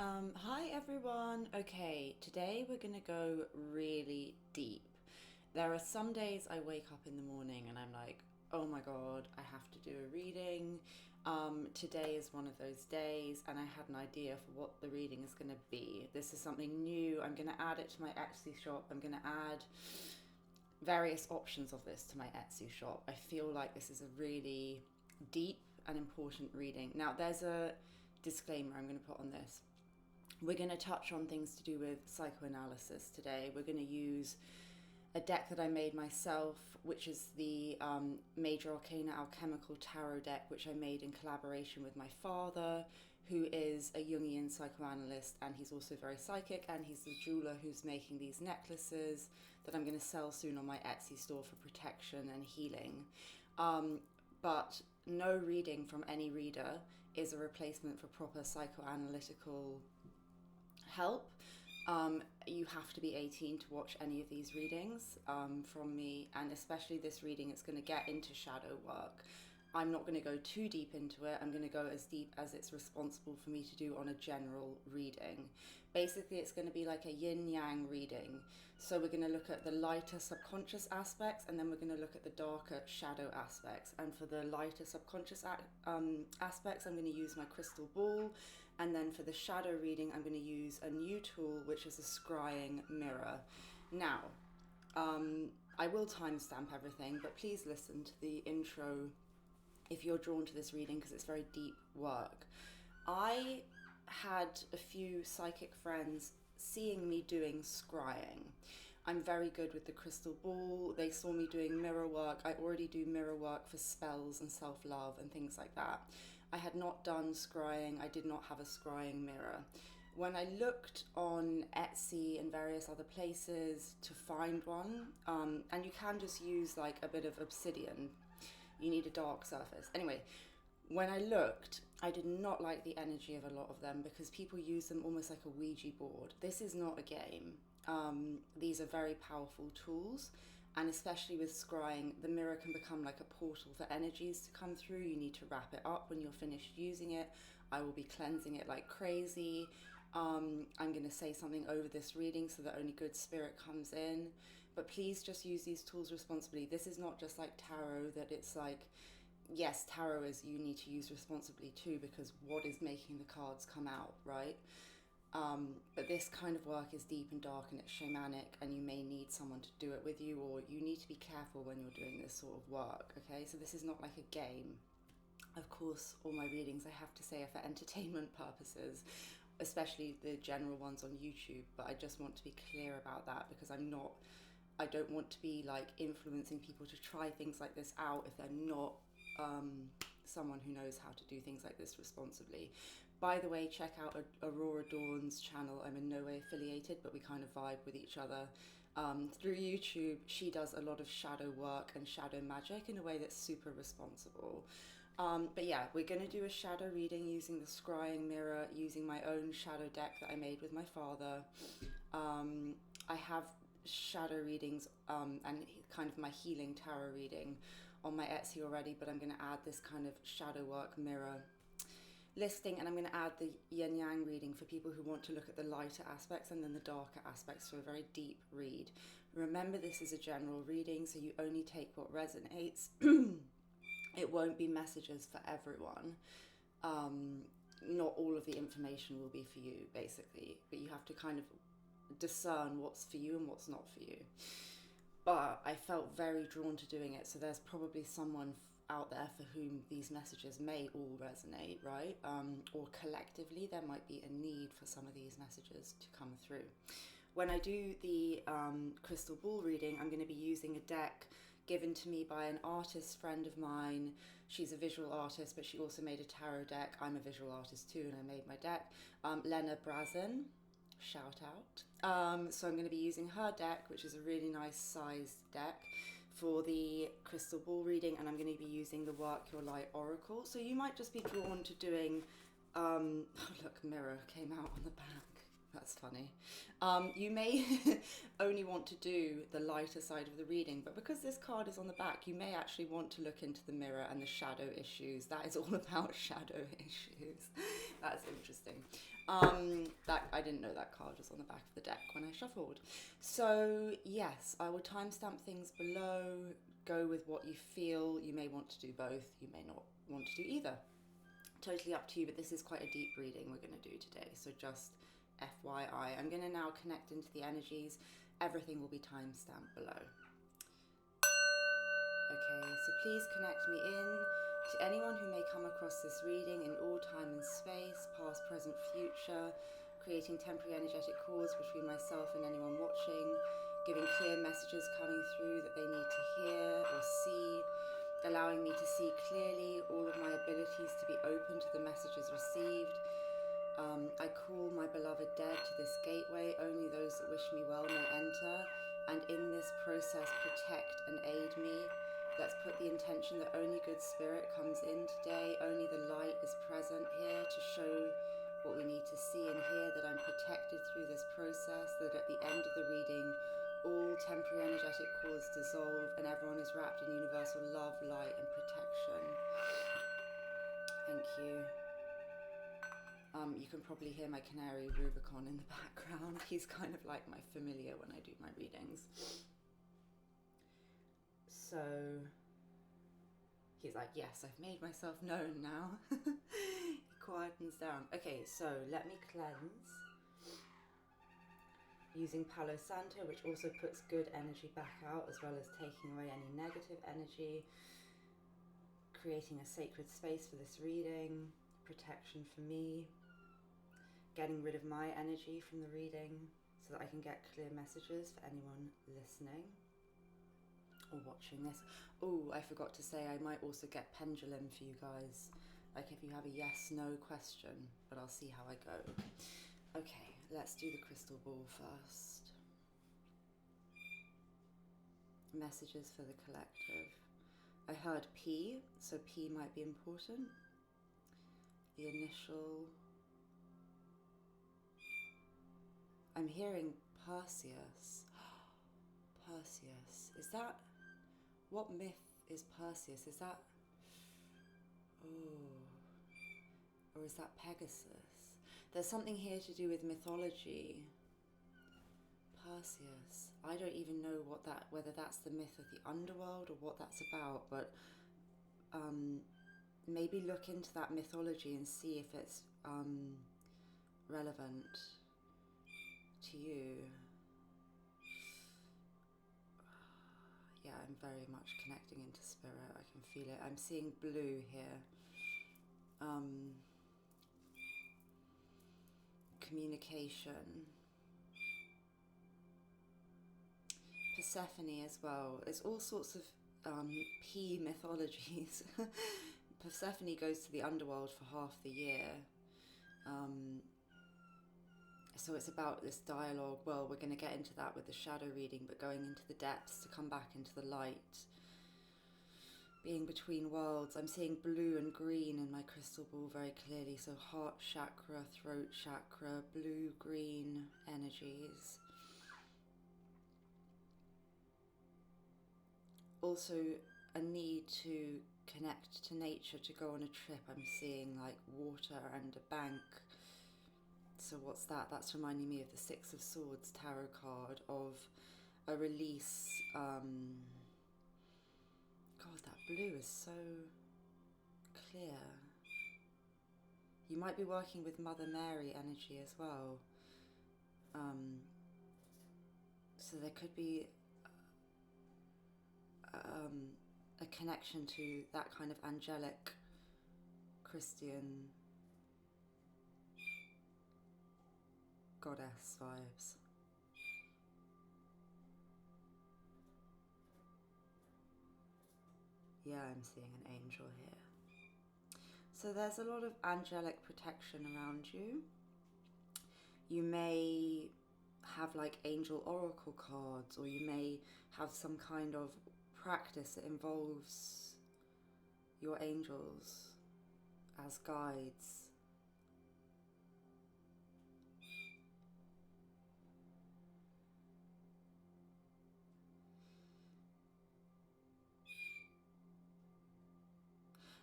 Hi everyone. Okay, today we're gonna go really deep. There are some days I wake up in the morning and I'm like, oh my god, I have to do a reading. Today is one of those days, and I had an idea for what the reading is gonna be. This is something new. I'm gonna add it to my Etsy shop. I'm gonna add various options of this to my Etsy shop. I feel like this is a really deep and important reading. Now, there's a disclaimer I'm going to put on this. We're going to touch on things to do with psychoanalysis today. We're going to use a deck that I made myself, which is the Major Arcana Alchemical Tarot deck, which I made in collaboration with my father, who is a Jungian psychoanalyst, and he's also very psychic, and he's the jeweler who's making these necklaces that I'm going to sell soon on my Etsy store for protection and healing. But no reading from any reader is a replacement for proper psychoanalytical help. You have to be 18 to watch any of these readings from me, and especially this reading, it's going to get into shadow work. I'm not going to go too deep into it. I'm going to go as deep as it's responsible for me to do on a general reading. Basically, it's going to be like a yin yang reading. So we're going to look at the lighter subconscious aspects, and then we're going to look at the darker shadow aspects. And for the lighter subconscious aspects, I'm going to use my crystal ball. And then for the shadow reading, I'm going to use a new tool, which is a scrying mirror. Now, I will timestamp everything, but please listen to the intro if you're drawn to this reading, because it's very deep work. I had a few psychic friends seeing me doing scrying. I'm very good with the crystal ball. They saw me doing mirror work. I already do mirror work for spells and self-love and things like that. I had not done scrying. I did not have a scrying mirror. When I looked on Etsy and various other places to find one, and you can just use like a bit of obsidian, you need a dark surface. Anyway, when I looked, I did not like the energy of a lot of them because people use them almost like a Ouija board. This is not a game. These are very powerful tools, and especially with scrying, the mirror can become like a portal for energies to come through. You need to wrap it up when you're finished using it. I will be cleansing it like crazy. I'm going to say something over this reading so that only good spirit comes in. But please just use these tools responsibly. This is not just like tarot, that it's like, yes, tarot is, you need to use responsibly too, because what is making the cards come out, right? But this kind of work is deep and dark, and it's shamanic, and you may need someone to do it with you, or you need to be careful when you're doing this sort of work, okay? So this is not like a game. Of course, all my readings, I have to say, are for entertainment purposes, especially the general ones on YouTube, but I just want to be clear about that, because I don't want to be like influencing people to try things like this out if they're not someone who knows how to do things like this responsibly. By the way, check out Aurora Dawn's channel. I'm in no way affiliated, but we kind of vibe with each other through YouTube. She does a lot of shadow work and shadow magic in a way that's super responsible. But yeah, we're going to do a shadow reading using the scrying mirror, using my own shadow deck that I made with my father. I have shadow readings and kind of my healing tarot reading on my Etsy already, but I'm going to add this kind of shadow work mirror listing, and I'm going to add the yin yang reading for people who want to look at the lighter aspects and then the darker aspects, so a very deep read. Remember, this is a general reading, so you only take what resonates. It won't be messages for everyone. Not all of the information will be for you, basically, but you have to kind of discern what's for you and what's not for you. But I felt very drawn to doing it, so there's probably someone out there for whom these messages may all resonate, right? Or collectively there might be a need for some of these messages to come through. When I do the crystal ball reading, I'm going to be using a deck given to me by an artist friend of mine. She's a visual artist, but she also made a tarot deck. I'm a visual artist too, and I made my deck. Lena Brazin, shout out. So I'm going to be using her deck, which is a really nice sized deck, for the crystal ball reading, and I'm going to be using the Work Your Light Oracle. So you might just be drawn to doing, oh look, mirror came out on the back. That's funny. You may only want to do the lighter side of the reading, but because this card is on the back, you may actually want to look into the mirror and the shadow issues. That is all about shadow issues. That's interesting. that I didn't know that card was on the back of the deck when I shuffled. So yes, I will timestamp things below. Go with what you feel. You may want to do both. You may not want to do either. Totally up to you, but this is quite a deep reading we're going to do today. So just FYI. I'm going to now connect into the energies. Everything will be timestamped below. Okay, so please connect me in to anyone who may come across this reading in all time and space, past, present, future, creating temporary energetic cords between myself and anyone watching, giving clear messages coming through that they need to hear or see, allowing me to see clearly, all of my abilities to be open to the messages received. I call my beloved dead to this gateway. Only those that wish me well may enter, and in this process protect and aid me. Let's put the intention that only good spirit comes in today. Only the light is present here to show what we need to see and hear, that I'm protected through this process, that at the end of the reading, all temporary energetic cords dissolve and everyone is wrapped in universal love, light and protection. Thank you. You can probably hear my canary Rubicon in the background. He's kind of like my familiar when I do my readings. So he's like, yes, I've made myself known now. He quietens down. Okay, so let me cleanse using Palo Santo, which also puts good energy back out, as well as taking away any negative energy, creating a sacred space for this reading, protection for me, getting rid of my energy from the reading so that I can get clear messages for anyone listening or watching this. Oh, I forgot to say I might also get pendulum for you guys, like if you have a yes/no question, but I'll see how I go. Okay, let's do the crystal ball first. Messages for the collective. I heard P, so P might be important. The initial. I'm hearing Perseus. Perseus. Is that... What myth is Perseus? Is that... Oh. Or is that Pegasus? There's something here to do with mythology. Perseus. I don't even know whether that's the myth of the underworld or what that's about, but maybe look into that mythology and see if it's relevant to you. Yeah, I'm very much connecting into spirit. I can feel it. I'm seeing blue here. Communication. Persephone as well. There's all sorts of P mythologies. Persephone goes to the underworld for half the year. So it's about this dialogue. Well, we're going to get into that with the shadow reading, but going into the depths to come back into the light. Being between worlds. I'm seeing blue and green in my crystal ball very clearly. So heart chakra, throat chakra, blue, green energies. Also a need to connect to nature, to go on a trip. I'm seeing like water and a bank. So what's that? That's reminding me of the Six of Swords tarot card, of a release. God, that blue is so clear. You might be working with Mother Mary energy as well. So there could be a connection to that kind of angelic Christian goddess vibes. Yeah, I'm seeing an angel here. So there's a lot of angelic protection around you. You may have like angel oracle cards, or you may have some kind of practice that involves your angels as guides.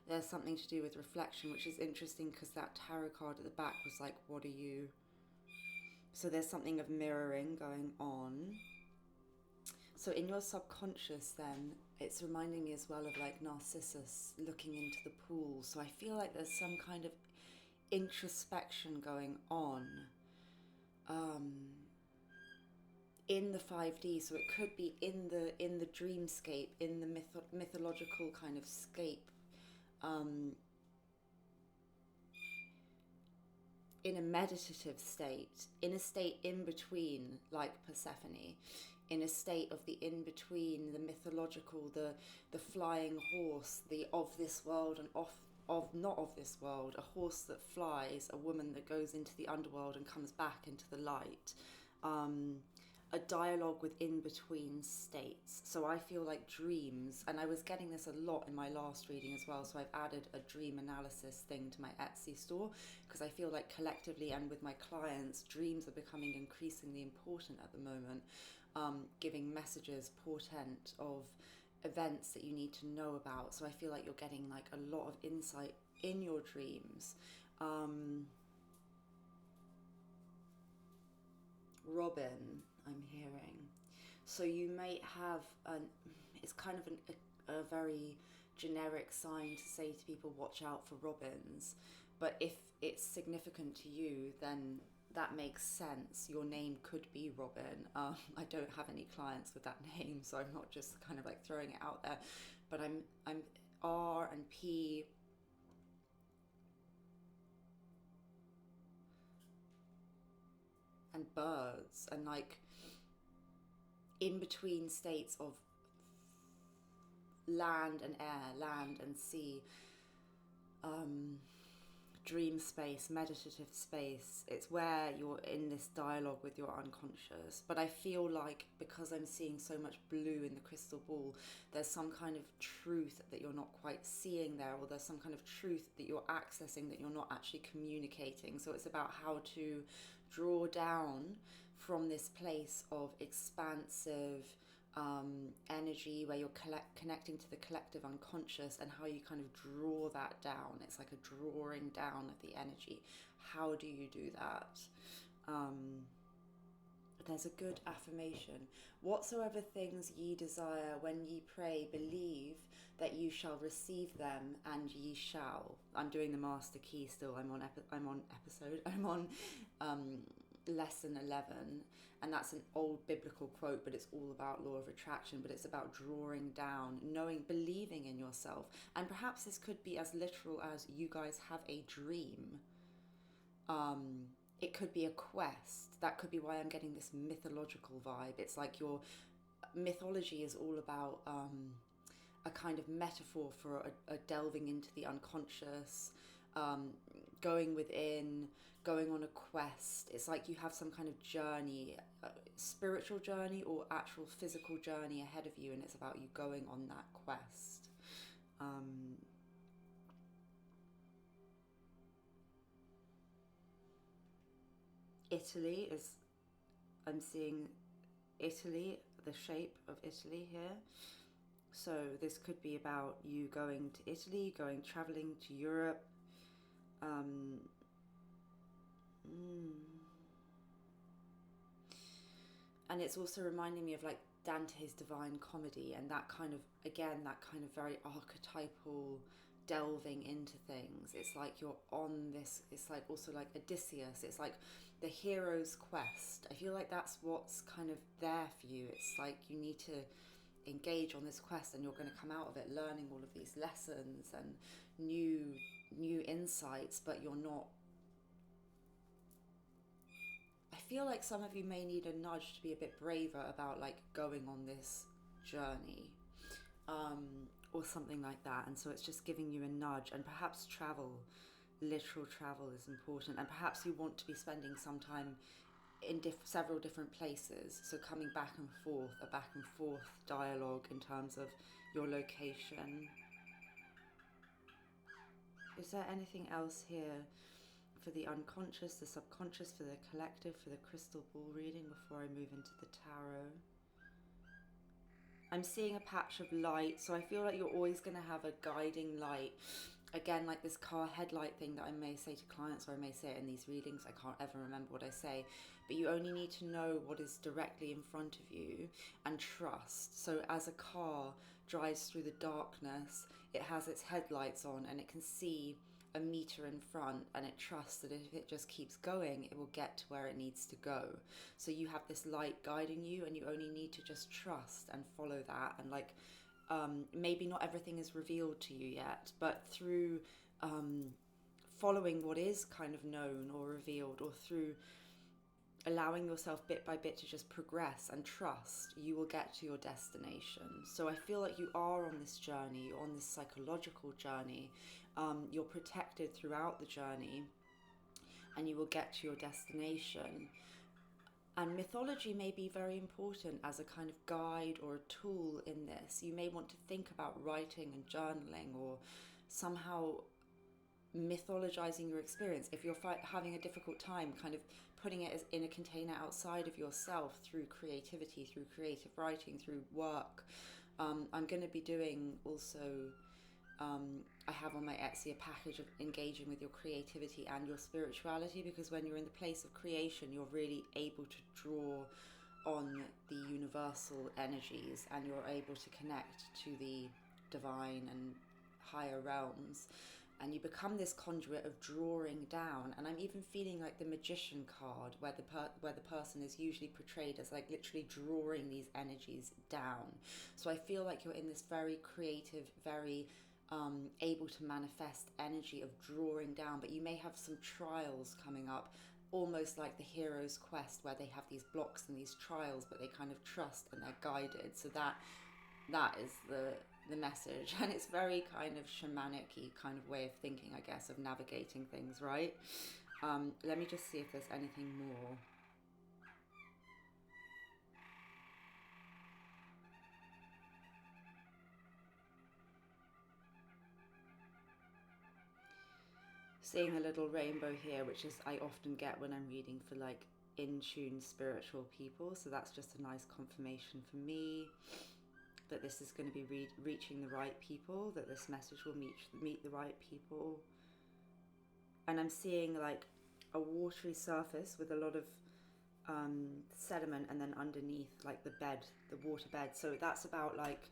There's something to do with reflection, which is interesting because that tarot card at the back was like, what are you So there's something of mirroring going on. So in your subconscious then, it's reminding me as well of like Narcissus looking into the pool. So I feel like there's some kind of introspection going on in the 5D. So it could be in the dreamscape, in the mythological kind of scape, in a meditative state, in a state in between, like Persephone, in a state of the in between, the mythological, the flying horse, the of this world and of not of this world, a horse that flies, a woman that goes into the underworld and comes back into the light, a dialogue with in-between states. So I feel like dreams, and I was getting this a lot in my last reading as well, so I've added a dream analysis thing to my Etsy store, because I feel like collectively and with my clients, dreams are becoming increasingly important at the moment, giving messages, portent of events that you need to know about. So I feel like you're getting like a lot of insight in your dreams. Robin, I'm hearing. So you may have it's kind of a very generic sign to say to people, watch out for robins. But if it's significant to you, then that makes sense. Your name could be Robin. I don't have any clients with that name, so I'm not just kind of like throwing it out there. But I'm R and P. And birds, and like in between states of land and air, land and sea, dream space, meditative space. It's where you're in this dialogue with your unconscious. But I feel like because I'm seeing so much blue in the crystal ball, there's some kind of truth that you're not quite seeing there, or there's some kind of truth that you're accessing that you're not actually communicating. So it's about how to draw down from this place of expansive energy where you're connecting to the collective unconscious, and how you kind of draw that down. It's like a drawing down of the energy. How do you do that? There's a good affirmation. Whatsoever things ye desire when ye pray, believe that you shall receive them, and ye shall. I'm doing the master key still. I'm on lesson 11, and that's an old biblical quote, but it's all about law of attraction. But it's about drawing down, knowing, believing in yourself. And perhaps this could be as literal as you guys have a dream. It could be a quest. That could be why I'm getting this mythological vibe. It's like your mythology is all about a kind of metaphor for a delving into the unconscious, going within, going on a quest. It's like you have some kind of journey, spiritual journey or actual physical journey ahead of you, and it's about you going on that quest. Italy is, I'm seeing Italy, the shape of Italy here. So this could be about you going to Italy, traveling to Europe. And it's also reminding me of like Dante's Divine Comedy, and that kind of, again, that kind of very archetypal delving into things. It's like you're on this, it's like also like Odysseus, it's like the hero's quest. I feel like that's what's kind of there for you. It's like you need to engage on this quest, and you're going to come out of it learning all of these lessons and new insights, but you're not. I feel like some of you may need a nudge to be a bit braver about like going on this journey, or something like that. And so it's just giving you a nudge, and perhaps travel, literal travel is important, and perhaps you want to be spending some time in several different places. So coming back and forth, a back and forth dialogue in terms of your location. Is there anything else here for the unconscious, the subconscious, for the collective, for the crystal ball reading before I move into the tarot? I'm seeing a patch of light, so I feel like you're always going to have a guiding light. again, like this car headlight thing that I may say to clients, or I may say it in these readings, I can't ever remember what I say, but you only need to know what is directly in front of you and trust. So as a car drives through the darkness, it has its headlights on and it can see a meter in front, and it trusts that if it just keeps going, it will get to where it needs to go. So you have this light guiding you, and you only need to just trust and follow that. And like, maybe not everything is revealed to you yet, but through following what is kind of known or revealed, or through allowing yourself bit by bit to just progress and trust, you will get to your destination. So I feel like you are on this journey, you're on this psychological journey. You're protected throughout the journey, and you will get to your destination. And mythology may be very important as a kind of guide or a tool in this. You may want to think about writing and journaling, or somehow mythologizing your experience. If you're having a difficult time, kind of putting it as in a container outside of yourself through creativity, through creative writing, through work. I'm going to be doing also, I have on my Etsy a package of engaging with your creativity and your spirituality, because when you're in the place of creation, you're really able to draw on the universal energies, and you're able to connect to the divine and higher realms, and you become this conduit of drawing down. And I'm even feeling like the magician card, where the person is usually portrayed as like literally drawing these energies down. So I feel like you're in this very creative, very able to manifest energy of drawing down, but you may have some trials coming up, almost like the hero's quest, where they have these blocks and these trials, but they kind of trust and they're guided. So that is the message, and it's very kind of shamanic-y kind of way of thinking, I guess, of navigating things, right? Let me just see if there's anything more. Seeing a little rainbow here, which is I often get when I'm reading for like in tune spiritual people, so that's just a nice confirmation for me that this is going to be reaching the right people, that this message will meet the right people. And I'm seeing like a watery surface with a lot of sediment, and then underneath like the water bed. So that's about like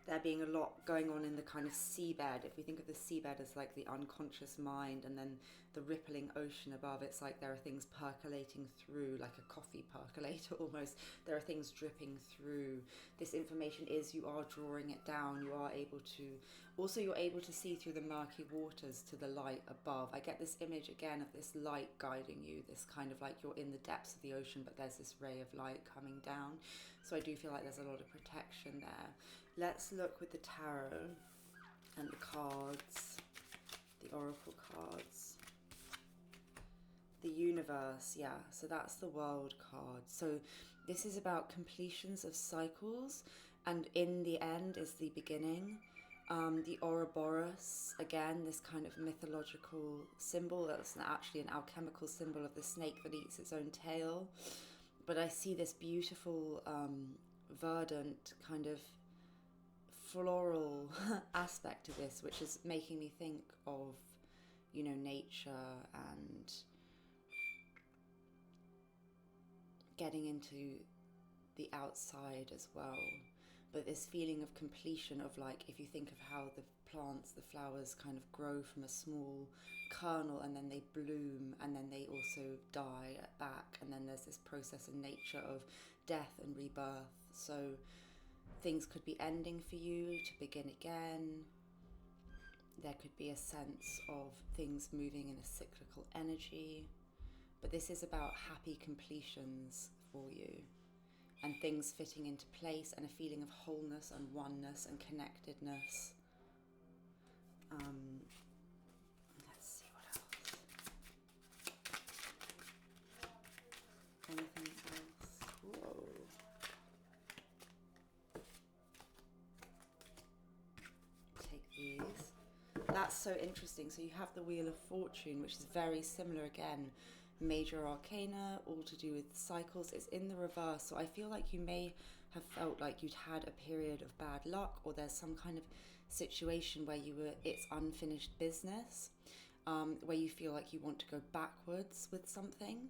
there being a lot going on in the kind of seabed. If we think of the seabed as like the unconscious mind, and then the rippling ocean above, it's like there are things percolating through, like a coffee percolator almost. There are things dripping through. This information you are drawing it down. You are able to, also you're able to see through the murky waters to the light above. I get this image again of this light guiding you, this kind of like you're in the depths of the ocean, but there's this ray of light coming down. So I do feel like there's a lot of protection there. Let's look with the tarot and the cards, the oracle cards. The universe, yeah, so that's the world card. So this is about completions of cycles, and in the end is the beginning. The Ouroboros, again, this kind of mythological symbol, that's actually an alchemical symbol of the snake that eats its own tail. But I see this beautiful, verdant kind of floral aspect to this, which is making me think of, nature and getting into the outside as well. But this feeling of completion of like, if you think of how the plants, the flowers kind of grow from a small kernel, and then they bloom, and then they also die back, and then there's this process in nature of death and rebirth. So things could be ending for you to begin again. There could be a sense of things moving in a cyclical energy. But this is about happy completions for you, and things fitting into place, and a feeling of wholeness and oneness and connectedness. Let's see what else. Anything else? Whoa. Take these. That's so interesting. So you have the Wheel of Fortune, which is very similar again, major arcana, all to do with cycles. It's in the reverse. So I feel like you may have felt like you'd had a period of bad luck, or there's some kind of situation where it's unfinished business, where you feel like you want to go backwards with something.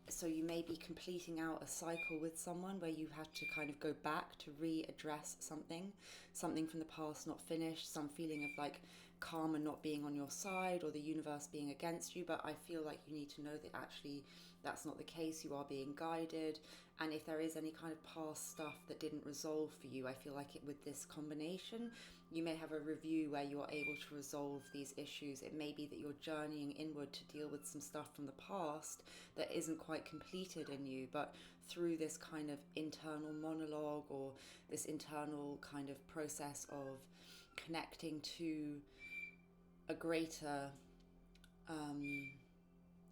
So you may be completing out a cycle with someone where you had to kind of go back to readdress something from the past not finished, some feeling of like karma not being on your side or the universe being against you. But I feel like you need to know that actually that's not the case. You are being guided. And if there is any kind of past stuff that didn't resolve for you, I feel like with this combination, you may have a review where you are able to resolve these issues. It may be that you're journeying inward to deal with some stuff from the past that isn't quite completed in you, but through this kind of internal monologue or this internal kind of process of connecting to a greater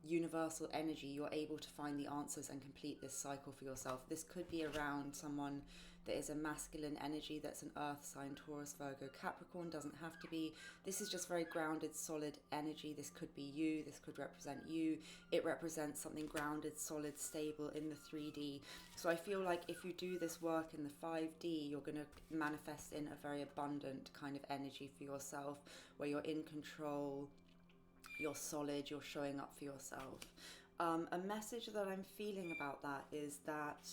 universal energy, you're able to find the answers and complete this cycle for yourself. This could be around someone that is a masculine energy, that's an earth sign, Taurus, Virgo, Capricorn. Doesn't have to be. This is just very grounded, solid energy. This could be you. This could represent you. It represents something grounded, solid, stable in the 3D. So I feel like if you do this work in the 5D, you're going to manifest in a very abundant kind of energy for yourself, where you're in control, you're solid, you're showing up for yourself. A message that I'm feeling about that is that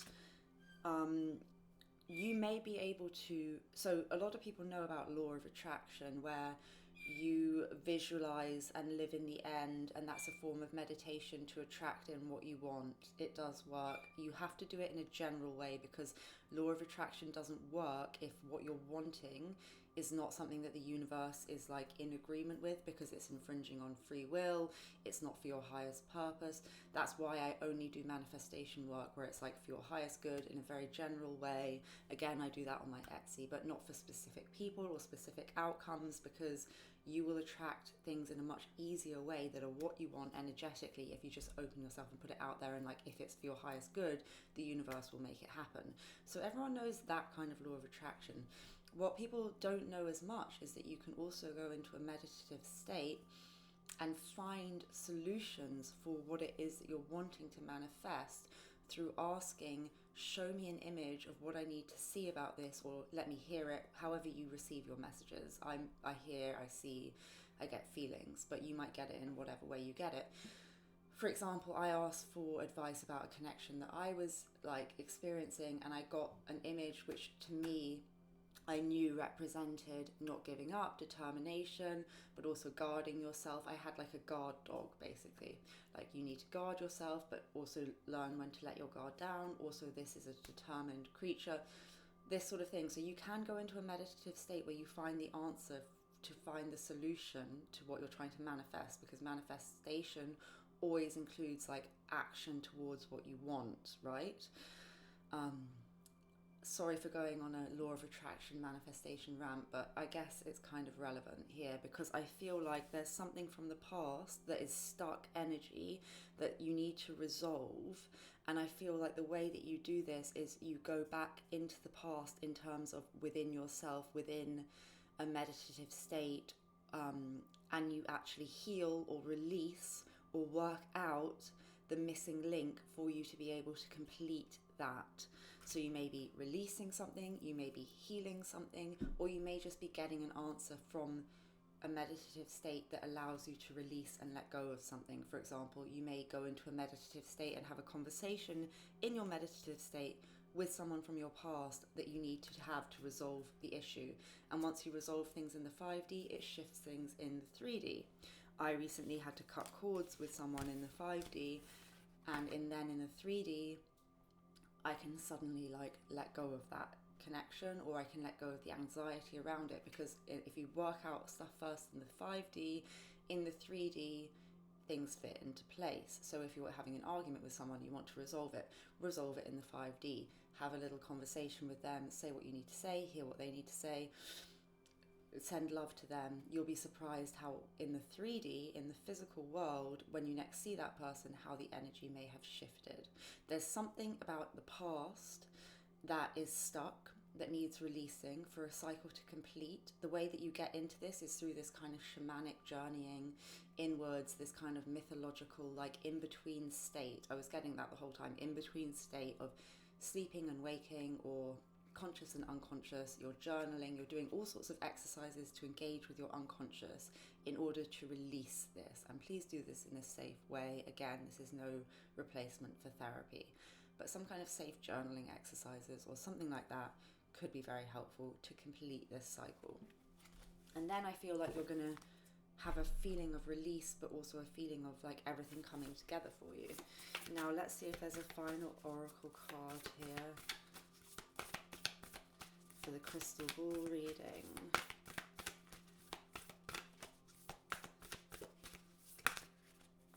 you may be able to, so a lot of people know about law of attraction, where you visualize and live in the end, and that's a form of meditation to attract in what you want. It does work. You have to do it in a general way, because law of attraction doesn't work if what you're wanting is not something that the universe is like in agreement with, because it's infringing on free will. It's not for your highest purpose. That's why I only do manifestation work where it's like for your highest good in a very general way. Again, I do that on my Etsy, but not for specific people or specific outcomes, because you will attract things in a much easier way that are what you want energetically if you just open yourself and put it out there, and like if it's for your highest good, the universe will make it happen. So everyone knows that kind of law of attraction. What people don't know as much is that you can also go into a meditative state and find solutions for what it is that you're wanting to manifest through asking, show me an image of what I need to see about this, or let me hear it. However you receive your messages. I hear, I see, I get feelings, but you might get it in whatever way you get it. For example, I asked for advice about a connection that I was like experiencing, and I got an image which to me I knew represented not giving up, determination, but also guarding yourself. I had like a guard dog, basically. Like you need to guard yourself, but also learn when to let your guard down. Also, this is a determined creature, this sort of thing. So you can go into a meditative state where you find the answer to find the solution to what you're trying to manifest, because manifestation always includes like action towards what you want, right? Sorry for going on a law of attraction manifestation rant, but I guess it's kind of relevant here, because I feel like there's something from the past that is stuck energy that you need to resolve. And I feel like the way that you do this is you go back into the past in terms of within yourself, within a meditative state, and you actually heal or release or work out the missing link for you to be able to complete that. So you may be releasing something, you may be healing something, or you may just be getting an answer from a meditative state that allows you to release and let go of something. For example, you may go into a meditative state and have a conversation in your meditative state with someone from your past that you need to have to resolve the issue. And once you resolve things in the 5D, it shifts things in the 3D. I recently had to cut cords with someone in the 5D, and then in the 3D, I can suddenly like let go of that connection, or I can let go of the anxiety around it, because if you work out stuff first in the 5D, in the 3D, things fit into place. So if you're having an argument with someone, you want to resolve it in the 5D. Have a little conversation with them, say what you need to say, hear what they need to say, send love to them. You'll be surprised how in the 3D, in the physical world, when you next see that person, how the energy may have shifted. There's something about the past that is stuck, that needs releasing for a cycle to complete. The way that you get into this is through this kind of shamanic journeying inwards, this kind of mythological, like in-between state. I was getting that the whole time, in-between state of sleeping and waking, or conscious and unconscious. You're journaling, you're doing all sorts of exercises to engage with your unconscious in order to release this. And please do this in a safe way. Again, this is no replacement for therapy, but some kind of safe journaling exercises or something like that could be very helpful to complete this cycle. And then I feel like you're going to have a feeling of release, but also a feeling of like everything coming together for you. Now let's see if there's a final oracle card here for the crystal ball reading.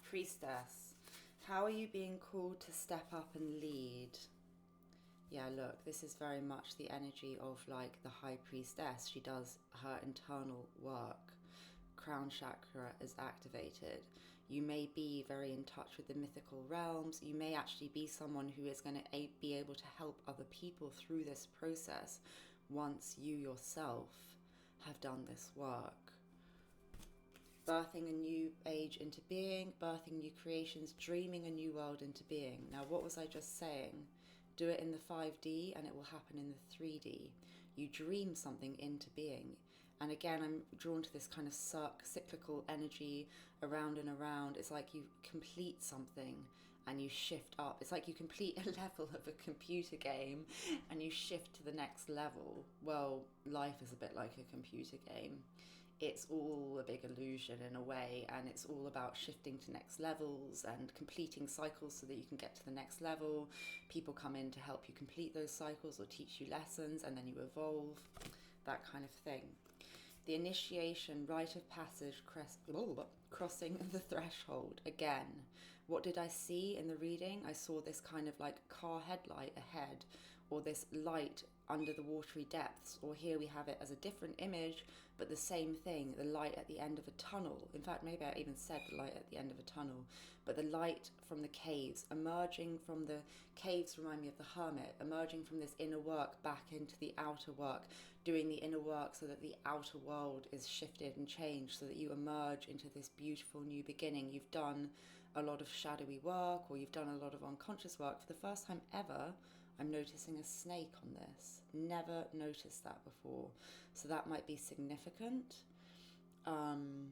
Priestess, how are you being called to step up and lead? Yeah, look, this is very much the energy of like the high priestess. She does her internal work. Crown chakra is activated. You may be very in touch with the mythical realms. You may actually be someone who is going to be able to help other people through this process once you yourself have done this work. Birthing a new age into being, birthing new creations, dreaming a new world into being. Now, what was I just saying? Do it in the 5D and it will happen in the 3D. You dream something into being. And again, I'm drawn to this kind of cyclical energy around and around. It's like you complete something and you shift up. It's like you complete a level of a computer game and you shift to the next level. Well, life is a bit like a computer game. It's all a big illusion in a way, and it's all about shifting to next levels and completing cycles so that you can get to the next level. People come in to help you complete those cycles or teach you lessons, and then you evolve, that kind of thing. The initiation, rite of passage, crossing the threshold. Again, what did I see in the reading? I saw this kind of like car headlight ahead, or this light under the watery depths, or here we have it as a different image, but the same thing, the light at the end of a tunnel. In fact, maybe I even said the light at the end of a tunnel, but the light from the caves, emerging from the caves remind me of the hermit, emerging from this inner work back into the outer work, doing the inner work so that the outer world is shifted and changed, so that you emerge into this beautiful new beginning. You've done a lot of shadowy work, or you've done a lot of unconscious work. For the first time ever, I'm noticing a snake on this. Never noticed that before. So that might be significant. And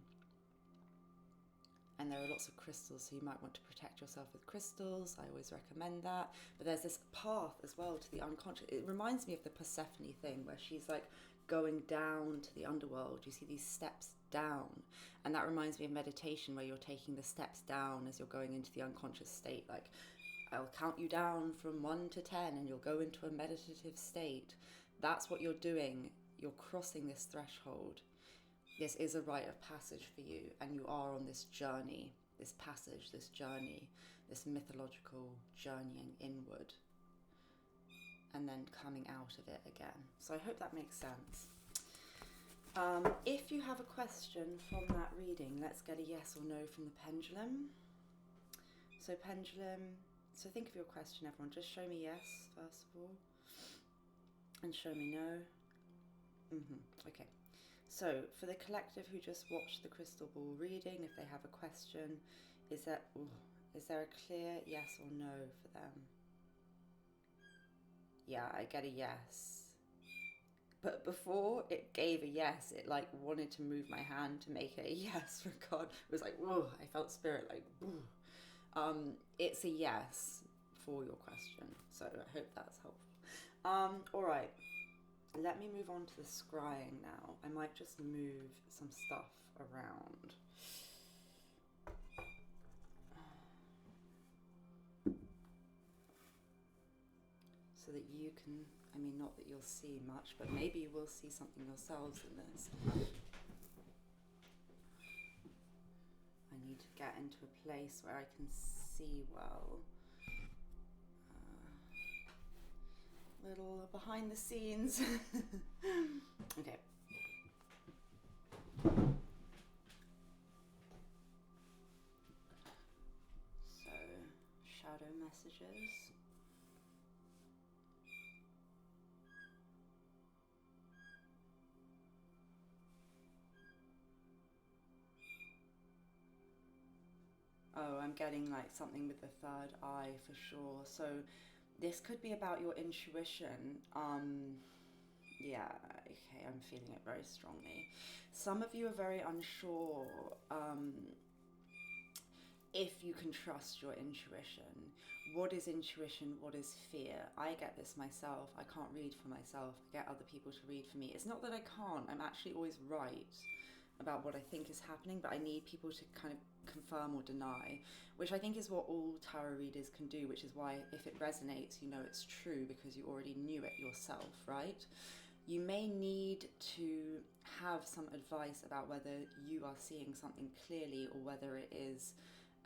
there are lots of crystals, so you might want to protect yourself with crystals. I always recommend that. But there's this path as well to the unconscious. It reminds me of the Persephone thing, where she's like going down to the underworld. You see these steps down. And that reminds me of meditation, where you're taking the steps down as you're going into the unconscious state. Like, I'll count you down from 1 to 10 and you'll go into a meditative state. That's what you're doing. You're crossing this threshold. This is a rite of passage for you, and you are on this journey, this passage, this journey, this mythological journeying inward, and then coming out of it again. So I hope that makes sense. If you have a question from that reading, let's get a yes or no from the pendulum. So pendulum, so think of your question, everyone. Just show me yes, first of all, and show me no. Okay. So for the collective who just watched the crystal ball reading, if they have a question, is there a clear yes or no for them? Yeah, I get a yes. But before it gave a yes, it like wanted to move my hand to make it a yes for God. It was like, whoa, I felt spirit like, whoa. It's a yes for your question. So I hope that's helpful. All right. Let me move on to the scrying now. I might just move some stuff around. So that you can, I mean, not that you'll see much, but maybe you will see something yourselves in this. I need to get into a place where I can see well. Little behind the scenes. Okay. So, shadow messages. Oh, I'm getting like something with the third eye for sure. So this could be about your intuition. Yeah, okay, I'm feeling it very strongly. Some of you are very unsure if you can trust your intuition. What is intuition? What is fear? I get this myself. I can't read for myself. I get other people to read for me. It's not that I can't. I'm actually always right about what I think is happening, but I need people to kind of confirm or deny, which I think is what all tarot readers can do, which is why if it resonates, you know it's true because you already knew it yourself, right? You may need to have some advice about whether you are seeing something clearly or whether it is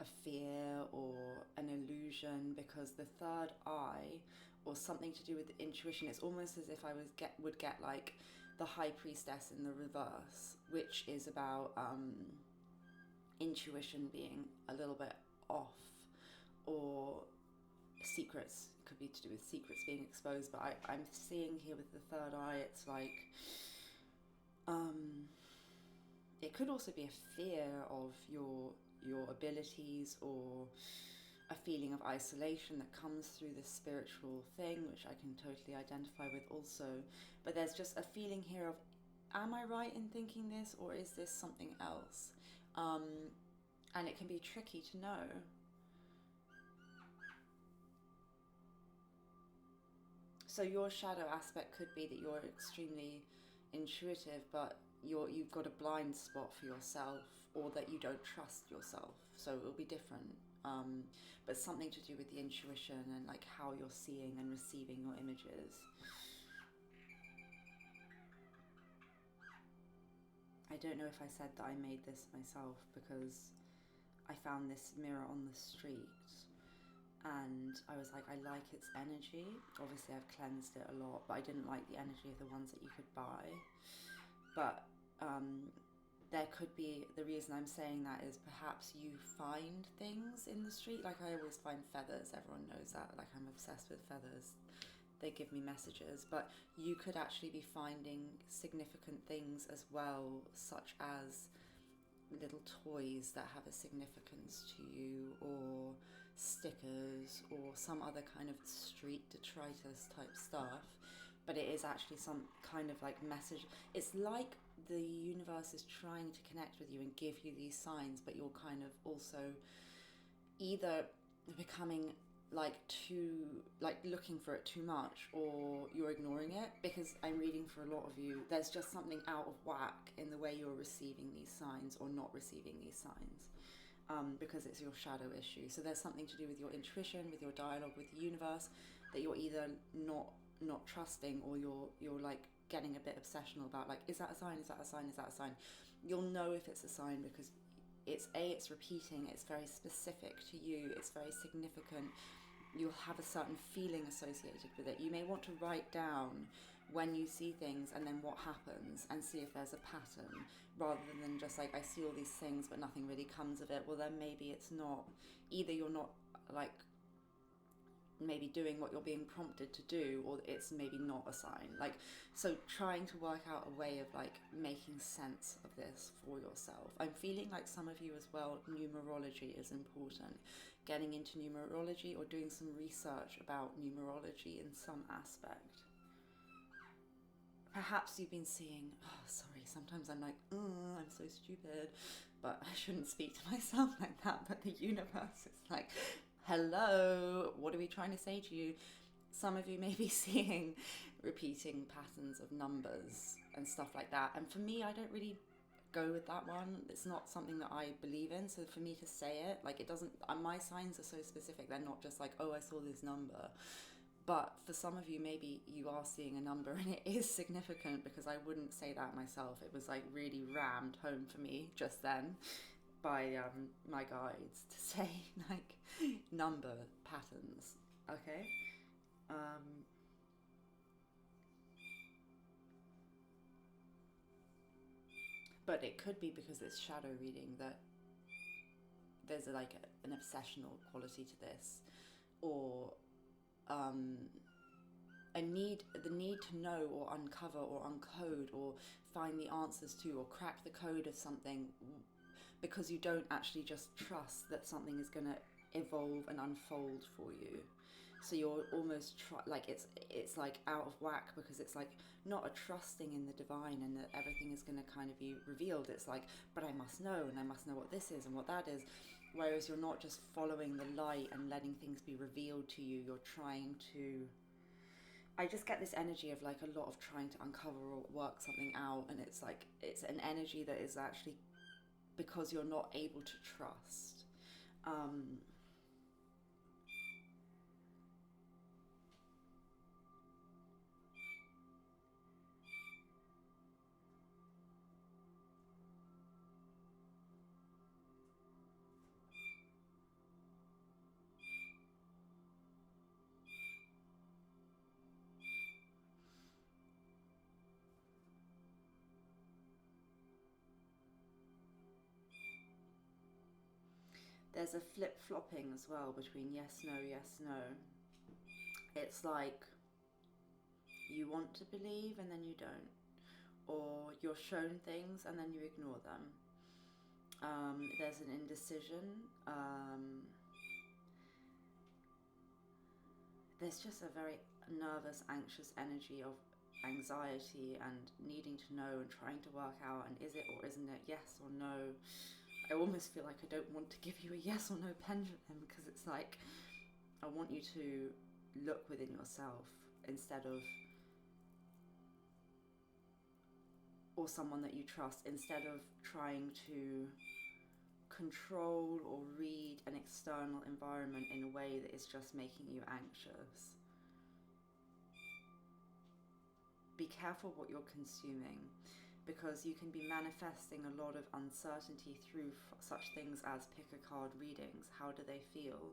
a fear or an illusion, because the third eye or something to do with the intuition, it's almost as if I would get like the high priestess in the reverse, which is about intuition being a little bit off, or secrets, could be to do with secrets being exposed. But I'm seeing here with the third eye, it's like it could also be a fear of your abilities, or a feeling of isolation that comes through this spiritual thing, which I can totally identify with also. But there's just a feeling here of, am I right in thinking this, or is this something else? And it can be tricky to know. So your shadow aspect could be that you're extremely intuitive, but you've got a blind spot for yourself, or that you don't trust yourself. So it will be different. But something to do with the intuition and like how you're seeing and receiving your images. I don't know if I said that I made this myself, because I found this mirror on the street and I was like, I like its energy. Obviously I've cleansed it a lot, but I didn't like the energy of the ones that you could buy. But there could be, the reason I'm saying that is perhaps you find things in the street. Like I always find feathers, everyone knows that, like I'm obsessed with feathers. They give me messages, but you could actually be finding significant things as well, such as little toys that have a significance to you, or stickers, or some other kind of street detritus type stuff. But it is actually some kind of like message. It's like the universe is trying to connect with you and give you these signs, but you're kind of also either becoming like looking for it too much, or you're ignoring it. Because I'm reading for a lot of you, there's just something out of whack in the way you're receiving these signs or not receiving these signs, because it's your shadow issue. So there's something to do with your intuition, with your dialogue with the universe, that you're either not trusting, or you're like getting a bit obsessional about, like, is that a sign, is that a sign, is that a sign? You'll know if it's a sign because it's repeating, it's very specific to you, it's very significant. You'll have a certain feeling associated with it. You may want to write down when you see things and then what happens, and see if there's a pattern, rather than just like, I see all these things but nothing really comes of it. Well, then maybe it's not, either you're not like maybe doing what you're being prompted to do, or it's maybe not a sign. Like, so trying to work out a way of like making sense of this for yourself. I'm feeling like some of you as well, numerology is important. Getting into numerology, or doing some research about numerology in some aspect. Perhaps you've been seeing, oh sorry, sometimes I'm like, I'm so stupid, but I shouldn't speak to myself like that. But the universe is like, hello, what are we trying to say to you? Some of you may be seeing repeating patterns of numbers and stuff like that. And for me, I don't really go with that one. It's not something that I believe in. So for me to say it, like, it doesn't, my signs are so specific. They're not just like, oh, I saw this number. But for some of you, maybe you are seeing a number and it is significant, because I wouldn't say that myself. It was like really rammed home for me just then by my guides to say like number patterns. Okay. But it could be because it's shadow reading that there's an obsessional quality to this, or the need to know, or uncover, or uncode, or find the answers to, or crack the code of something, because you don't actually just trust that something is going to evolve and unfold for you. So you're almost like it's like out of whack, because it's like not a trusting in the divine and that everything is going to kind of be revealed. It's like, but I must know, and I must know what this is and what that is. Whereas you're not just following the light and letting things be revealed to you. You're trying to, I just get this energy of like a lot of trying to uncover or work something out, and it's like it's an energy that is actually because you're not able to trust. There's a flip-flopping as well between yes, no. It's like you want to believe and then you don't, or you're shown things and then you ignore them. There's an indecision. There's just a very nervous, anxious energy of anxiety and needing to know and trying to work out, and is it or isn't it, yes or no. I almost feel like I don't want to give you a yes or no pendulum, because it's like I want you to look within yourself instead of, or someone that you trust, instead of trying to control or read an external environment in a way that is just making you anxious. Be careful what you're consuming, because you can be manifesting a lot of uncertainty through such things as pick a card readings. How do they feel?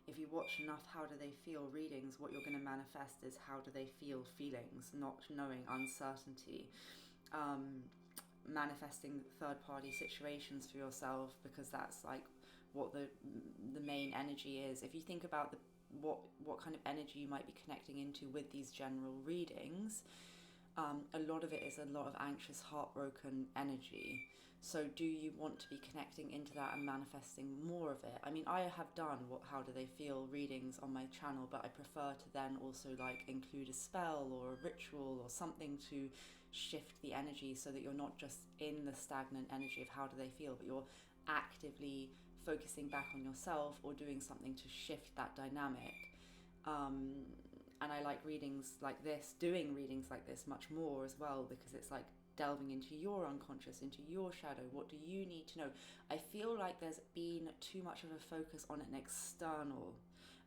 If you watch enough how do they feel readings, what you're going to manifest is how do they feel feelings, not knowing, uncertainty. Manifesting third-party situations for yourself, because that's like what the main energy is. If you think about what kind of energy you might be connecting into with these general readings, a lot of it is a lot of anxious, heartbroken energy. So do you want to be connecting into that and manifesting more of it? I mean, I have done how do they feel readings on my channel, but I prefer to then also like include a spell or a ritual or something to shift the energy, so that you're not just in the stagnant energy of how do they feel, but you're actively focusing back on yourself or doing something to shift that dynamic. And I like doing readings like this much more as well, because it's like delving into your unconscious, into your shadow. What do you need to know? I feel like there's been too much of a focus on an external,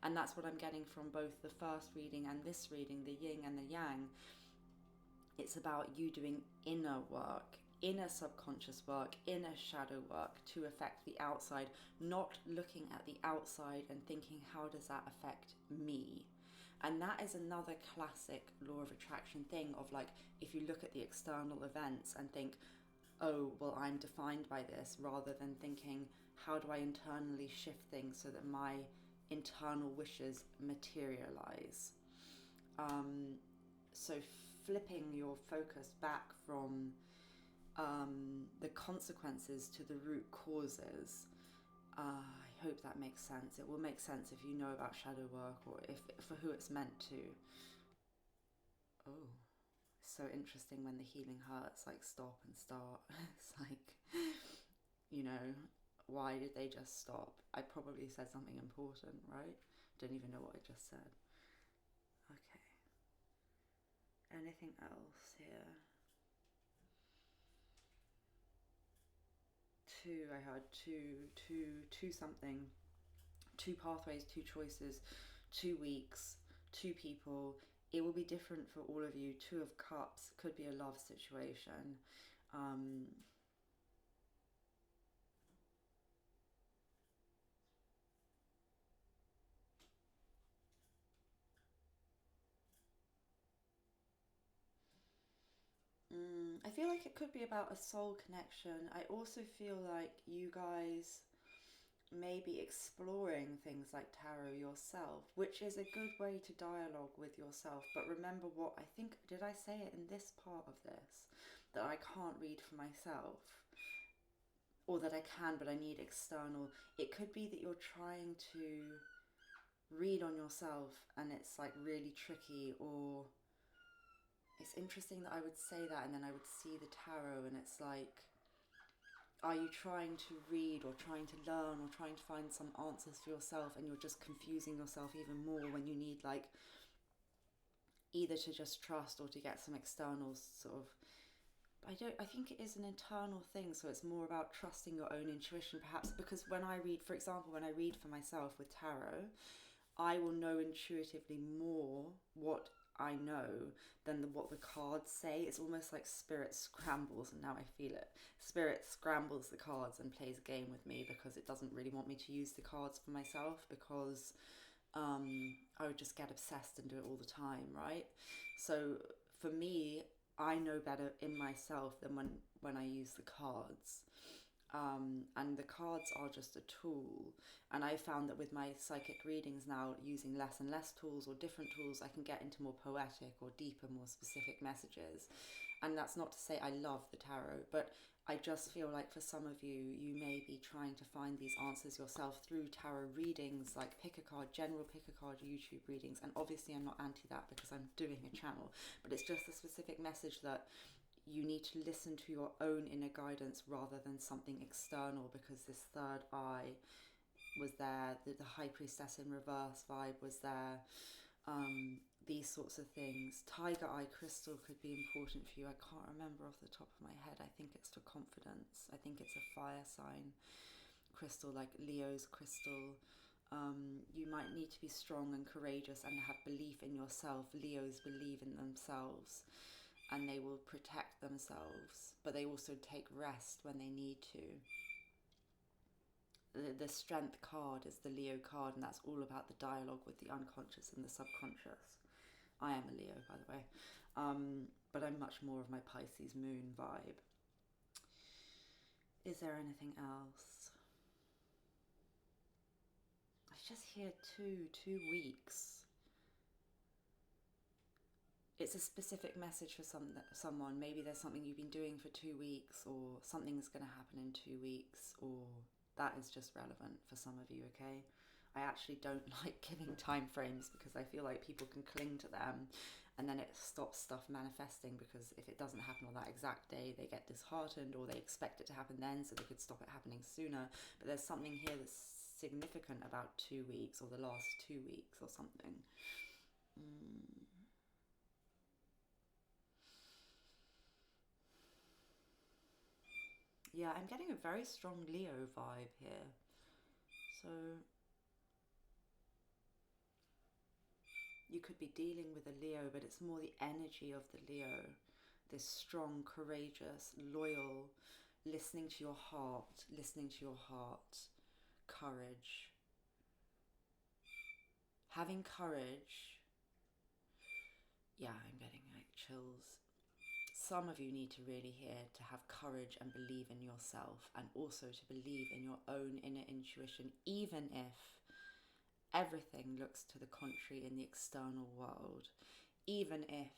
and that's what I'm getting from both the first reading and this reading, the yin and the yang. It's about you doing inner work, inner subconscious work, inner shadow work to affect the outside, not looking at the outside and thinking, how does that affect me? And that is another classic law of attraction thing of like, if you look at the external events and think, oh, well, I'm defined by this, rather than thinking, how do I internally shift things so that my internal wishes materialize? So flipping your focus back from the consequences to the root causes. I hope that makes sense. It will make sense if you know about shadow work, or if for who it's meant to. Oh, so interesting when the healing hurts, like stop and start. It's like, why did they just stop? I probably said something important, right? Don't even know what I just said. Okay. Anything else here? I heard two something, two pathways, two choices, 2 weeks, 2 people. It will be different for all of you. 2 of Cups could be a love situation. I feel like it could be about a soul connection. I also feel like you guys may be exploring things like tarot yourself, which is a good way to dialogue with yourself. But remember what I think, did I say it in this part of this? That I can't read for myself. or that I can, but I need external. It could be that you're trying to read on yourself and it's like really tricky, or it's interesting that I would say that and then I would see the tarot and it's like, are you trying to read or trying to learn or trying to find some answers for yourself, and you're just confusing yourself even more when you need like either to just trust or to get some external sort of, I think it is an internal thing, so it's more about trusting your own intuition perhaps, because when I read, for example, when I read for myself with tarot, I will know intuitively more what I know than what the cards say. It's almost like spirit scrambles, and now I feel it. Spirit scrambles the cards and plays a game with me because it doesn't really want me to use the cards for myself, because I would just get obsessed and do it all the time, right? So for me, I know better in myself than when I use the cards. And the cards are just a tool. And I found that with my psychic readings now, using less and less tools or different tools, I can get into more poetic or deeper, more specific messages. And that's not to say I love the tarot, but I just feel like for some of you, you may be trying to find these answers yourself through tarot readings, like pick a card, general pick a card YouTube readings. And obviously I'm not anti that because I'm doing a channel, but it's just a specific message that you need to listen to your own inner guidance rather than something external, because this third eye was there, the high priestess in reverse vibe was there, these sorts of things. Tiger eye crystal could be important for you. I can't remember off the top of my head. I think it's for confidence. I think it's a fire sign crystal, like Leo's crystal. You might need to be strong and courageous and have belief in yourself. Leos believe in themselves and they will protect themselves, but they also take rest when they need to. The strength card is the Leo card, and that's all about the dialogue with the unconscious and the subconscious. I am a Leo, by the way, but I'm much more of my Pisces moon vibe. Is there anything else? I just hear 2 weeks. It's a specific message for someone. Maybe there's something you've been doing for 2 weeks, or something's going to happen in 2 weeks, or that is just relevant for some of you, okay? I actually don't like giving time frames because I feel like people can cling to them and then it stops stuff manifesting, because if it doesn't happen on that exact day, they get disheartened, or they expect it to happen then so they could stop it happening sooner. But there's something here that's significant about 2 weeks or the last 2 weeks or something. Yeah, I'm getting a very strong Leo vibe here. So you could be dealing with a Leo, but it's more the energy of the Leo. This strong, courageous, loyal, listening to your heart, courage. Having courage. Yeah, I'm getting like chills. Some of you need to really hear to have courage and believe in yourself, and also to believe in your own inner intuition, even if everything looks to the contrary in the external world, even if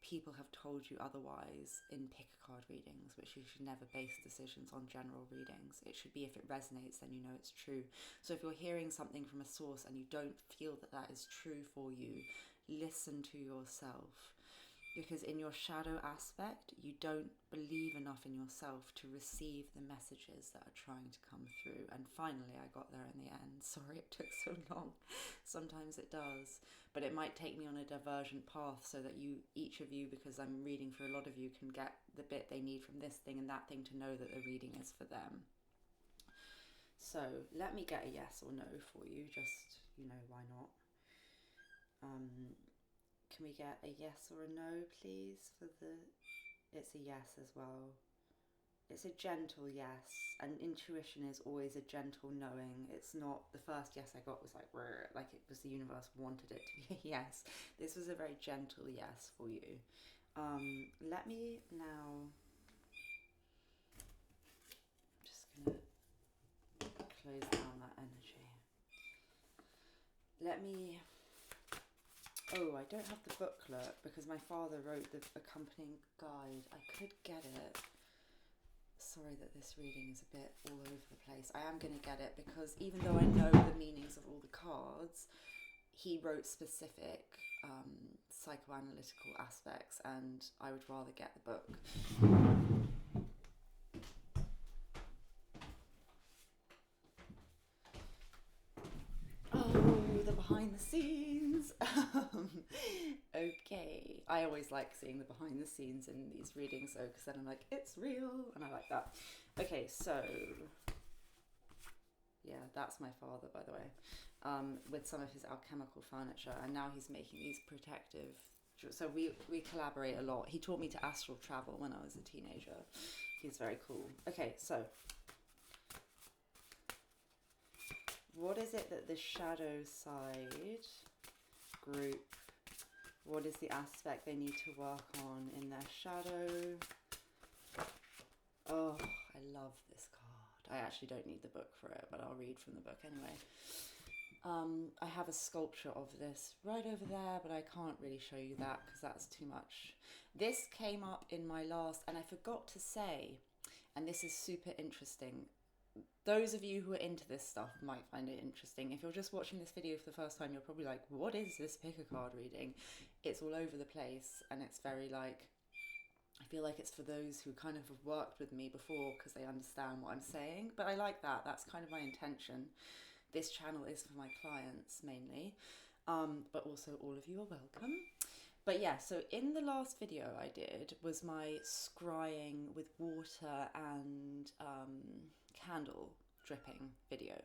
people have told you otherwise in pick a card readings, which you should never base decisions on general readings. It should be, if it resonates, then you know it's true. So if you're hearing something from a source and you don't feel that that is true for you, listen to yourself. Because in your shadow aspect, you don't believe enough in yourself to receive the messages that are trying to come through. And finally, I got there in the end. Sorry it took so long. Sometimes it does. But it might take me on a divergent path so that each of you, because I'm reading for a lot of you, can get the bit they need from this thing and that thing to know that the reading is for them. So let me get a yes or no for you. Just, why not? Can we get a yes or a no, please, for it's a yes as well. It's a gentle yes, and intuition is always a gentle knowing. It's not, the first yes I got was like it was the universe wanted it to be a yes. This was a very gentle yes for you. Let me now, I'm just going to close down that energy. I don't have the booklet because my father wrote the accompanying guide. I could get it sorry that this reading is a bit all over the place. I am going to get it because even though I know the meanings of all the cards, he wrote specific psychoanalytical aspects, and I would rather get the book. Oh, the behind the scenes. Okay, I always like seeing the behind the scenes in these readings though, because then I'm like, it's real, and I like that. Okay, so yeah, that's my father, by the way, with some of his alchemical furniture, and now he's making these protective. So we collaborate a lot. He taught me to astral travel when I was a teenager. He's very cool. Okay, so what is it that the shadow side group, what is the aspect they need to work on in their shadow? Oh, I love this card. I actually don't need the book for it, but I'll read from the book anyway. I have a sculpture of this right over there, but I can't really show you that because that's too much. This came up in my last, and I forgot to say, and this is super interesting. Those of you who are into this stuff might find it interesting. If you're just watching this video for the first time, you're probably like, what is this pick a card reading? It's all over the place, and it's very like, I feel like it's for those who kind of have worked with me before because they understand what I'm saying. But I like that. That's kind of my intention. This channel is for my clients mainly, but also all of you are welcome. But yeah, so in the last video I did was my scrying with water and candle dripping video.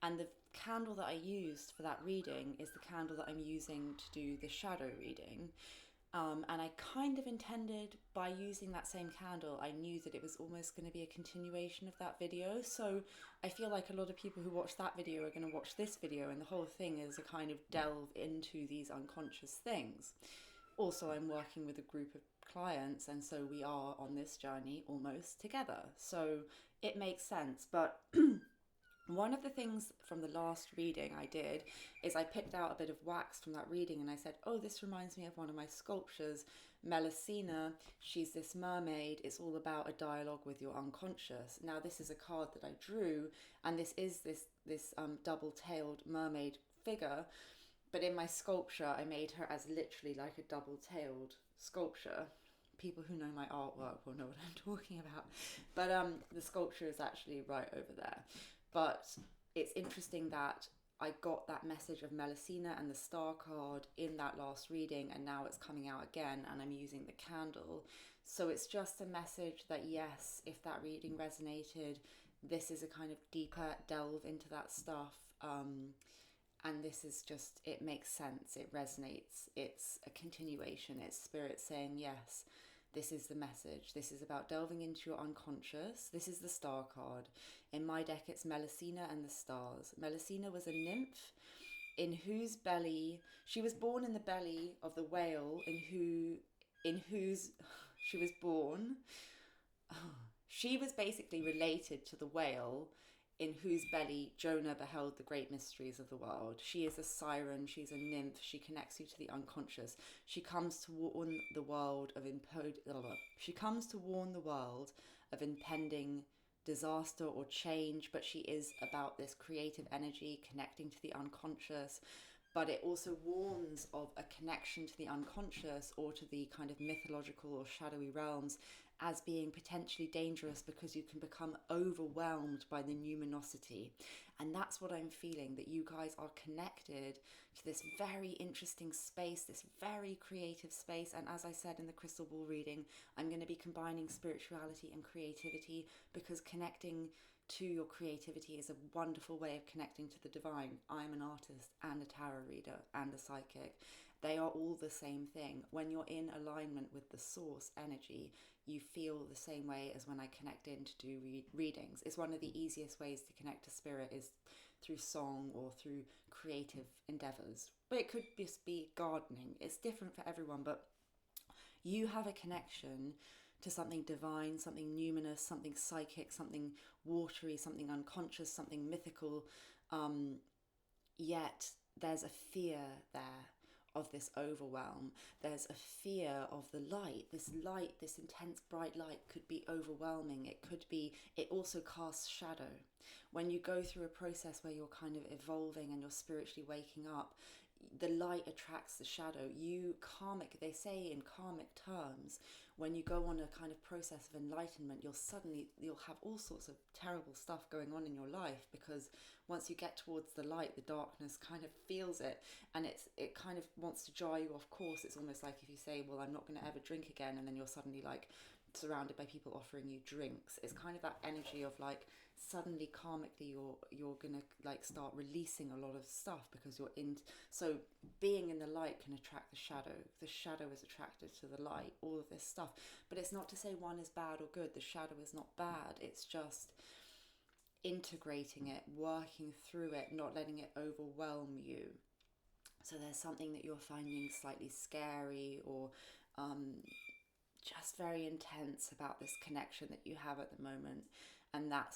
And the candle that I used for that reading is the candle that I'm using to do the shadow reading. And I kind of intended, by using that same candle, I knew that it was almost going to be a continuation of that video. So I feel like a lot of people who watch that video are going to watch this video, and the whole thing is a kind of delve into these unconscious things. Also, I'm working with a group of clients, and so we are on this journey almost together. So it makes sense. But one of the things from the last reading I did is I picked out a bit of wax from that reading, and I said, oh, this reminds me of one of my sculptures, Melusina. She's this mermaid. It's all about a dialogue with your unconscious. Now, this is a card that I drew, and this is this double-tailed mermaid figure. But in my sculpture, I made her as literally like a double-tailed sculpture. People who know my artwork will know what I'm talking about. But the sculpture is actually right over there. But it's interesting that I got that message of Melusina and the star card in that last reading, and now it's coming out again, and I'm using the candle. So it's just a message that, yes, if that reading resonated, this is a kind of deeper delve into that stuff. And this is just, it makes sense, it resonates, it's a continuation, it's spirit saying, yes, this is the message. This is about delving into your unconscious. This is the star card. In my deck, it's Melusina and the stars. Melusina was a nymph in whose belly, she was born in the belly of the whale in whose she was born. She was basically related to the whale in whose belly Jonah beheld the great mysteries of the world. She is a siren, she's a nymph, she connects you to the unconscious. She comes to warn the world of impending disaster or change, but she is about this creative energy connecting to the unconscious. But it also warns of a connection to the unconscious or to the kind of mythological or shadowy realms as being potentially dangerous because you can become overwhelmed by the numinosity. And that's what I'm feeling, that you guys are connected to this very interesting space, this very creative space. And as I said in the crystal ball reading, I'm going to be combining spirituality and creativity, because connecting to your creativity is a wonderful way of connecting to the divine. I'm an artist and a tarot reader and a psychic. They are all the same thing. When you're in alignment with the source energy, you feel the same way as when I connect in to do readings. It's one of the easiest ways to connect to spirit is through song or through creative endeavors. But it could just be gardening. It's different for everyone, but you have a connection to something divine, something numinous, something psychic, something watery, something unconscious, something mythical. Yet there's a fear there of this overwhelm. There's a fear of the light. This intense bright light could be overwhelming. It also casts shadow. When you go through a process where you're kind of evolving and you're spiritually waking up, the light attracts the shadow. They say in karmic terms, when you go on a kind of process of enlightenment, you'll have all sorts of terrible stuff going on in your life, because once you get towards the light, the darkness kind of feels it, and it kind of wants to jar you off course. It's almost like if you say, well, I'm not going to ever drink again, and then you're suddenly like surrounded by people offering you drinks. It's kind of that energy of like, suddenly karmically you're gonna like start releasing a lot of stuff, because you're in. So being in the light can attract the shadow is attracted to the light, all of this stuff. But it's not to say one is bad or good. The shadow is not bad. It's just integrating it, working through it, not letting it overwhelm you. So there's something that you're finding slightly scary or just very intense about this connection that you have at the moment, and that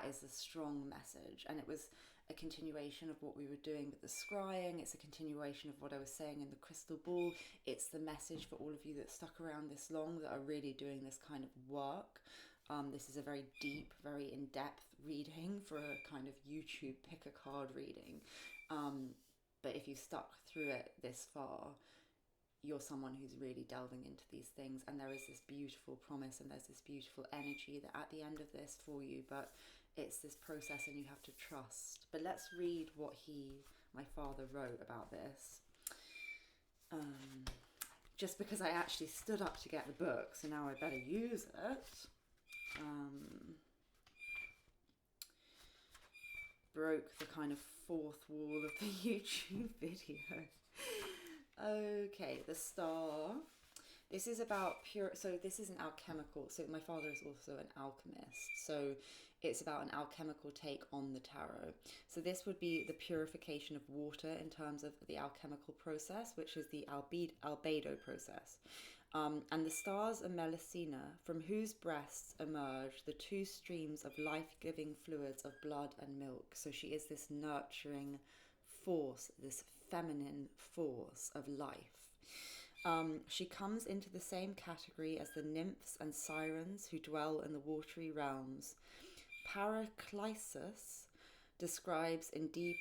is a strong message. And it was a continuation of what we were doing with the scrying. It's a continuation of what I was saying in the crystal ball. It's the message for all of you that stuck around this long, that are really doing this kind of work. This is a very deep, very in-depth reading for a kind of YouTube pick a card reading. But if you stuck through it this far, you're someone who's really delving into these things, and there is this beautiful promise and there's this beautiful energy that at the end of this for you, but it's this process and you have to trust. But let's read what my father wrote about this. Just because I actually stood up to get the book, so now I better use it. Broke the kind of fourth wall of the YouTube video. Okay, the star. This is about so this is an alchemical. So my father is also an alchemist. So it's about an alchemical take on the tarot. So this would be the purification of water in terms of the alchemical process, which is the albedo process. And the stars are Melusina, from whose breasts emerge the two streams of life-giving fluids of blood and milk. So she is this nurturing force, this feminine force of life. She comes into the same category as the nymphs and sirens who dwell in the watery realms. Paraclysus describes in De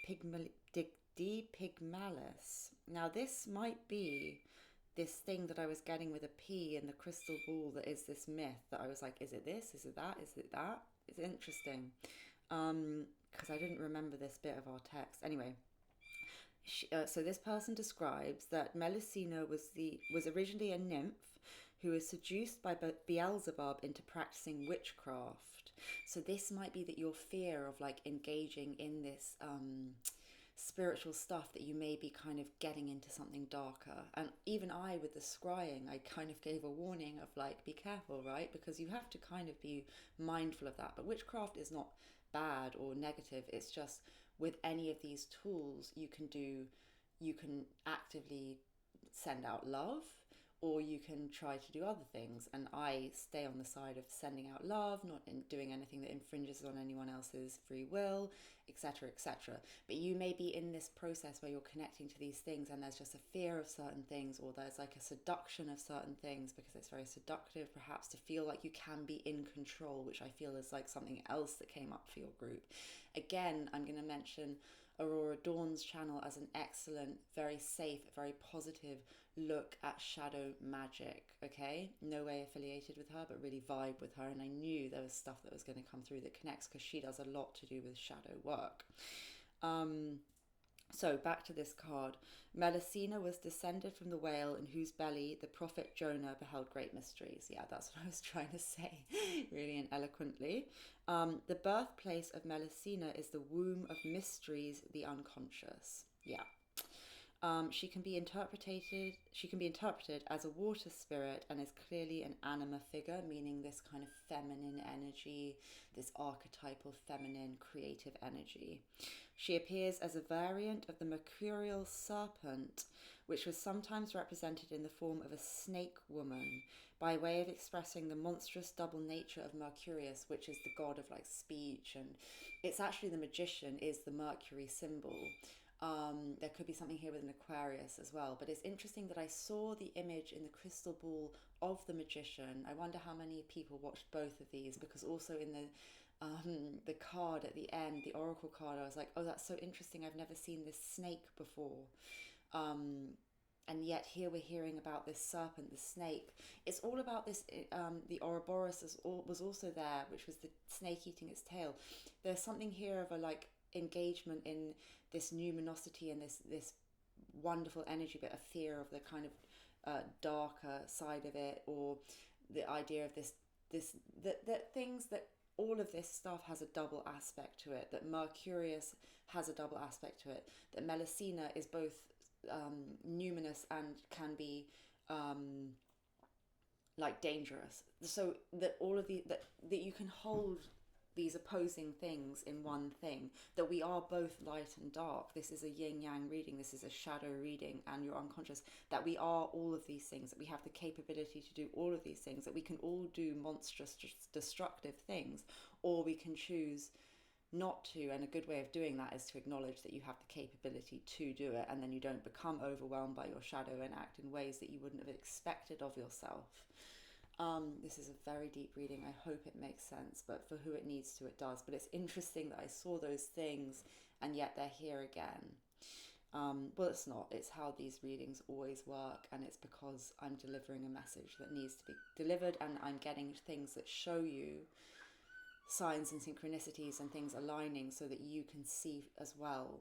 Pygmalis. Now this might be this thing that I was getting with a P in the crystal ball, that is this myth that I was like, is it this? Is it that? Is it that? It's interesting. Because I didn't remember this bit of our text. Anyway, so this person describes that Melusina was originally a nymph who was seduced by Beelzebub into practicing witchcraft. So this might be that your fear of like engaging in this spiritual stuff, that you may be kind of getting into something darker. And even I, with the scrying, I kind of gave a warning of like, be careful, right? Because you have to kind of be mindful of that. But witchcraft is not bad or negative. It's just, with any of these tools, you can actively send out love, or you can try to do other things. And I stay on the side of sending out love, not doing anything that infringes on anyone else's free will, etc., etc. But you may be in this process where you're connecting to these things and there's just a fear of certain things, or there's like a seduction of certain things, because it's very seductive perhaps to feel like you can be in control, which I feel is like something else that came up for your group. Again, I'm going to mention Aurora Dawn's channel as an excellent, very safe, very positive look at shadow magic. Okay, no way affiliated with her, but really vibe with her, and I knew there was stuff that was going to come through that connects, because she does a lot to do with shadow work. So back to this card. Melusina was descended from the whale in whose belly the prophet Jonah beheld great mysteries. Yeah, that's what I was trying to say, really and eloquently. The birthplace of Melusina is the womb of mysteries, the unconscious. Yeah. She can be interpreted as a water spirit, and is clearly an anima figure, meaning this kind of feminine energy, this archetypal feminine creative energy. She appears as a variant of the mercurial serpent, which was sometimes represented in the form of a snake woman, by way of expressing the monstrous double nature of Mercurius, which is the god of like speech, and it's actually the magician is the Mercury symbol. There could be something here with an Aquarius as well. But it's interesting that I saw the image in the crystal ball of the magician. I wonder how many people watched both of these, because also in the card at the end, the oracle card, I was like, oh, that's so interesting. I've never seen this snake before. And yet here we're hearing about this serpent, the snake. It's all about this. The Ouroboros was also there, which was the snake eating its tail. There's something here of a like engagement in this numinosity and this wonderful energy, but a fear of the kind of darker side of it, or the idea of that things that all of this stuff has a double aspect to it. That Mercurius has a double aspect to it. That Melusina is both numinous and can be like dangerous. So that all of that you can hold these opposing things in one thing, that we are both light and dark. This is a yin yang reading, this is a shadow reading, and you're unconscious, that we are all of these things, that we have the capability to do all of these things, that we can all do monstrous destructive things, or we can choose not to. And a good way of doing that is to acknowledge that you have the capability to do it, and then you don't become overwhelmed by your shadow and act in ways that you wouldn't have expected of yourself. This is a very deep reading. I hope it makes sense, but for who it needs to, it does. But it's interesting that I saw those things and yet they're here again. Well, it's not. It's how these readings always work, and it's because I'm delivering a message that needs to be delivered, and I'm getting things that show you signs and synchronicities and things aligning so that you can see as well.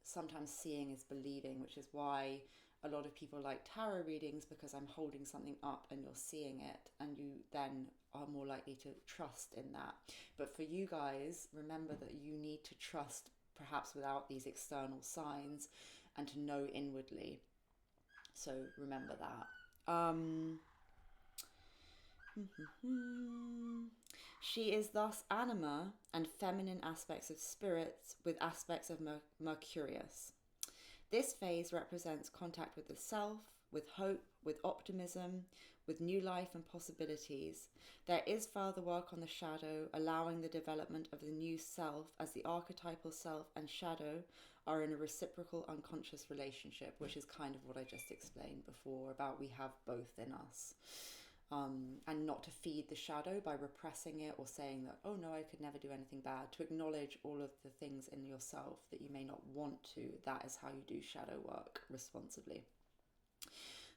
Sometimes seeing is believing, which is why a lot of people like tarot readings, because I'm holding something up and you're seeing it, and you then are more likely to trust in that. But for you guys, remember that you need to trust perhaps without these external signs, and to know inwardly. So remember that. She is thus anima and feminine aspects of spirits with aspects of Mercurius. This phase represents contact with the self, with hope, with optimism, with new life and possibilities. There is further work on the shadow, allowing the development of the new self, as the archetypal self and shadow are in a reciprocal unconscious relationship, which is kind of what I just explained before about we have both in us. And not to feed the shadow by repressing it or saying that, oh no, I could never do anything bad. To acknowledge all of the things in yourself that you may not want to. That is how you do shadow work responsibly.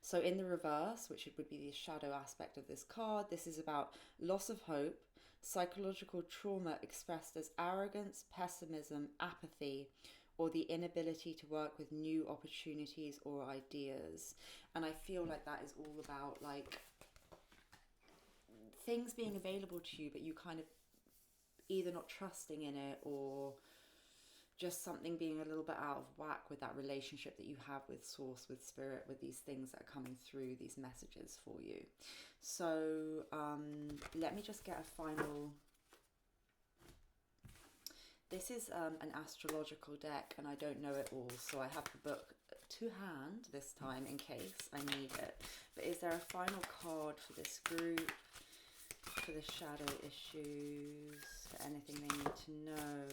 So in the reverse, which would be the shadow aspect of this card, this is about loss of hope, psychological trauma expressed as arrogance, pessimism, apathy, or the inability to work with new opportunities or ideas. And I feel like that is all about like things being available to you, but you kind of either not trusting in it, or just something being a little bit out of whack with that relationship that you have with source, with spirit, with these things that are coming through, these messages for you. So let me just get a final... This is an astrological deck, and I don't know it all, so I have the book to hand this time in case I need it. But is there a final card for this group, for the shadow issues, for anything they need to know?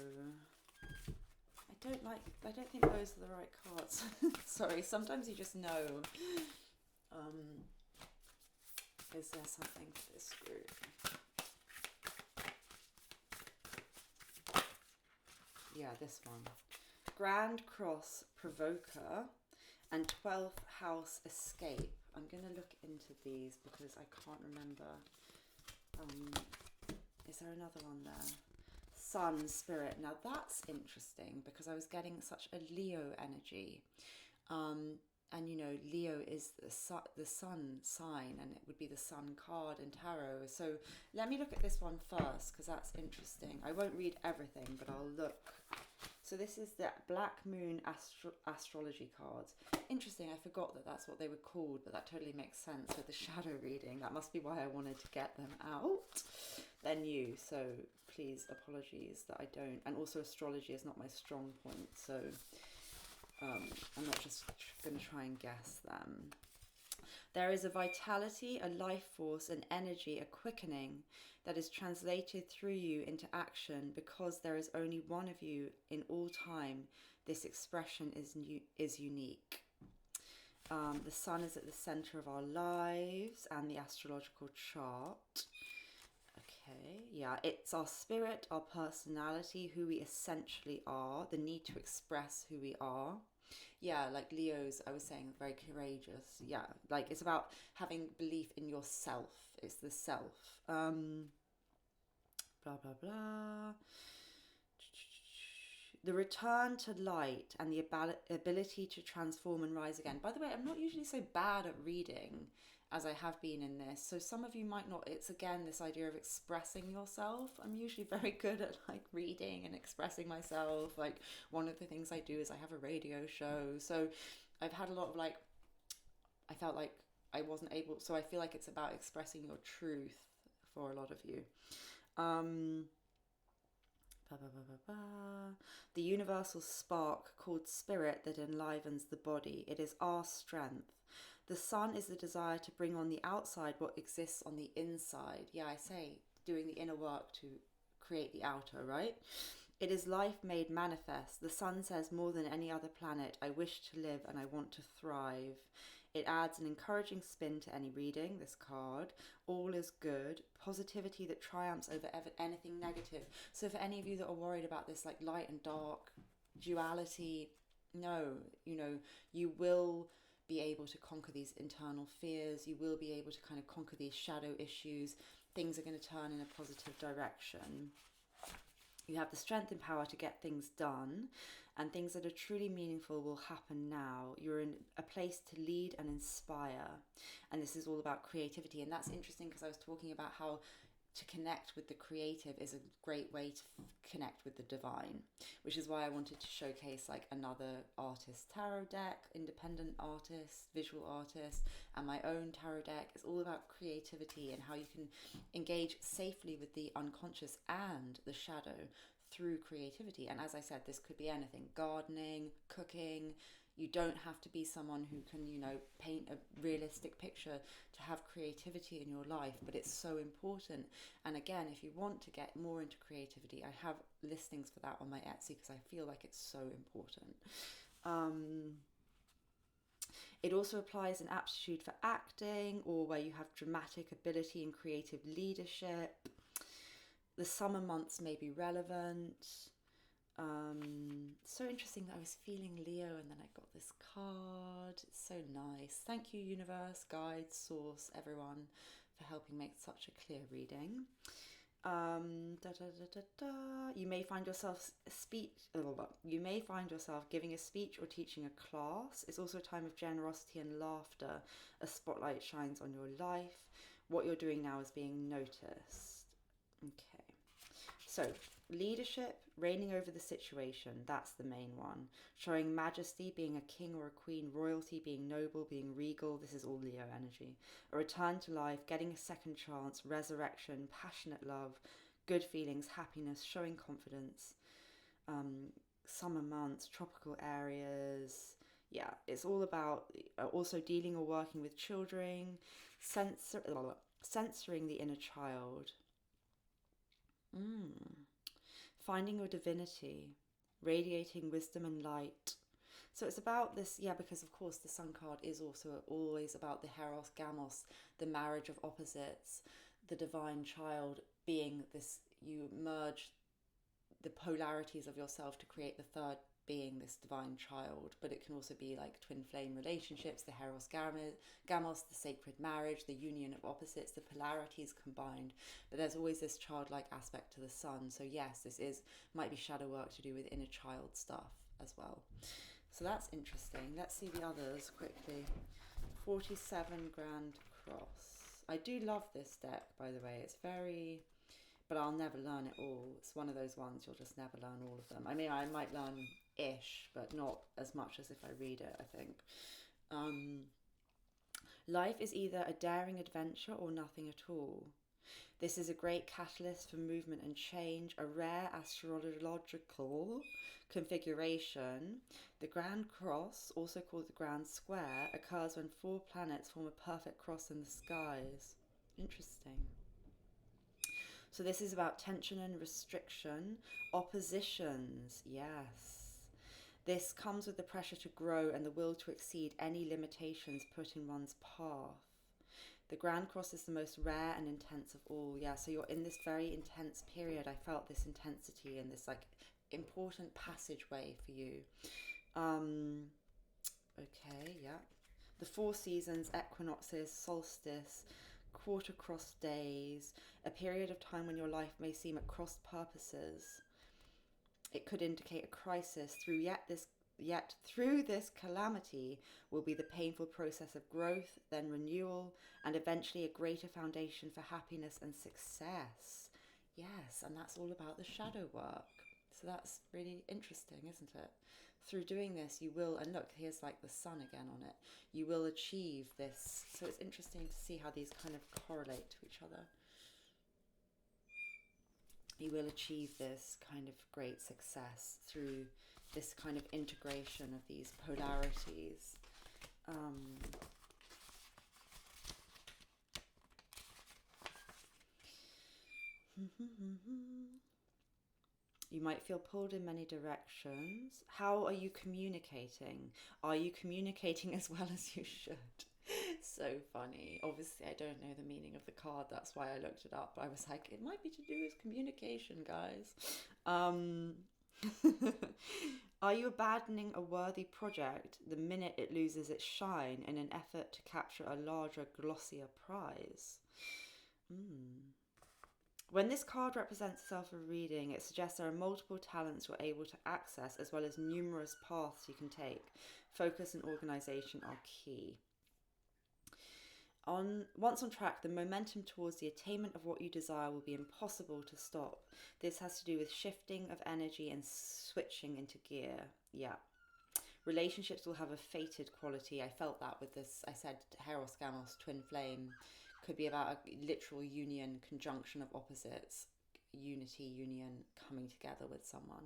I don't think those are the right cards. Sorry, sometimes you just know. Is there something for this group? Yeah, this one. Grand Cross Provoker and 12th House Escape. I'm going to look into these because I can't remember. Is there another one there? Sun Spirit. Now that's interesting because I was getting such a Leo energy. And you know, Leo is the sun sign, and it would be the sun card in tarot. So let me look at this one first because that's interesting. I won't read everything, but I'll look. So this is the Black Moon astrology cards. Interesting, I forgot that that's what they were called, but that totally makes sense with the shadow reading. That must be why I wanted to get them out. They're new, so please, apologies that I don't. And also astrology is not my strong point, so I'm not just going to try and guess them. There is a vitality, a life force, an energy, a quickening that is translated through you into action because there is only one of you in all time This expression is unique. The sun is at the center of our lives and the astrological chart. Okay, yeah, it's our spirit, our personality, who we essentially are, the need to express who we are. Yeah, like Leo's, I was saying, very courageous. Yeah, like it's about having belief in yourself. It's the self. Blah, blah, blah. The return to light and the ability to transform and rise again. By the way, I'm not usually so bad at reading as I have been in this. So some of you might not, it's again this idea of expressing yourself. I'm usually very good at like reading and expressing myself. Like one of the things I do is I have a radio show. So I've had a lot of like, I felt like I wasn't able, so I feel like it's about expressing your truth for a lot of you. The universal spark called spirit that enlivens the body. It is our strength. The sun is the desire to bring on the outside what exists on the inside. Yeah, I say doing the inner work to create the outer, right? It is life made manifest. The sun says more than any other planet, I wish to live and I want to thrive. It adds an encouraging spin to any reading, this card. All is good. Positivity that triumphs over anything negative. So for any of you that are worried about this like light and dark duality, no, you will be able to conquer these internal fears. You will be able to kind of conquer these shadow issues. Things are going to turn in a positive direction. You have the strength and power to get things done, and things that are truly meaningful will happen now. You're in a place to lead and inspire, and this is all about creativity. And that's interesting because I was talking about how to connect with the creative is a great way to connect with the divine, which is why I wanted to showcase like another artist tarot deck, independent artist, visual artist, and my own tarot deck. It's all about creativity and how you can engage safely with the unconscious and the shadow through creativity. And as I said, this could be anything: gardening, cooking. You don't have to be someone who can, paint a realistic picture to have creativity in your life, but it's so important. And again, if you want to get more into creativity, I have listings for that on my Etsy because I feel like it's so important. It also applies an aptitude for acting or where you have dramatic ability and creative leadership. The summer months may be relevant. So interesting that I was feeling Leo and then I got this card. It's so nice. Thank you, universe, guides, source, everyone, for helping make such a clear reading. You may find yourself giving a speech or teaching a class. It's also a time of generosity and laughter. A spotlight shines on your life. What you're doing now is being noticed. Okay. So, leadership, reigning over the situation, that's the main one. Showing majesty, being a king or a queen, royalty, being noble, being regal, this is all Leo energy. A return to life, getting a second chance, resurrection, passionate love, good feelings, happiness, showing confidence, summer months, tropical areas. Yeah, it's all about also dealing or working with children, censoring the inner child. Finding your divinity, radiating wisdom and light. So it's about this, because of course the sun card is also always about the Heros Gamos, the marriage of opposites, the divine child being this, you merge the polarities of yourself to create the third being, this divine child. But it can also be like twin flame relationships, the Heros Gamos, the sacred marriage, the union of opposites, the polarities combined. But there's always this childlike aspect to the sun. So yes, this might be shadow work to do with inner child stuff as well. So that's interesting. Let's see the others quickly. 47 Grand Cross. I do love this deck, by the way. It's very... but I'll never learn it all. It's one of those ones you'll just never learn all of them. I mean, I might learn-ish, but not as much as if I read it, I think. Life is either a daring adventure or nothing at all. This is a great catalyst for movement and change, a rare astrological configuration. The Grand Cross, also called the Grand Square, occurs when 4 planets form a perfect cross in the skies. Interesting. So this is about tension and restriction, oppositions, yes. This comes with the pressure to grow and the will to exceed any limitations put in one's path. The Grand Cross is the most rare and intense of all. Yeah, so you're in this very intense period. I felt this intensity and this like important passageway for you. Okay, yeah. The 4 seasons, equinoxes, solstice, quarter cross days, a period of time when your life may seem at cross purposes. It could indicate a crisis. Yet through this calamity will be the painful process of growth, then renewal, and eventually a greater foundation for happiness and success. Yes, and that's all about the shadow work. So that's really interesting, isn't it? Through doing this, you will, and look, here's like the sun again on it, you will achieve this. So it's interesting to see how these kind of correlate to each other. You will achieve this kind of great success through this kind of integration of these polarities. You might feel pulled in many directions. How are you communicating? Are you communicating as well as you should? So funny. Obviously, I don't know the meaning of the card. That's why I looked it up. I was like, it might be to do with communication, guys. Are you abandoning a worthy project the minute it loses its shine in an effort to capture a larger, glossier prize? When this card represents itself a reading, it suggests there are multiple talents you're able to access as well as numerous paths you can take. Focus and organisation are key. Once on track, the momentum towards the attainment of what you desire will be impossible to stop. This has to do with shifting of energy and switching into gear. Yeah. Relationships will have a fated quality. I felt that with this. I said Heros Gamos, twin flame, could be about a literal union, conjunction of opposites, unity, union, coming together with someone.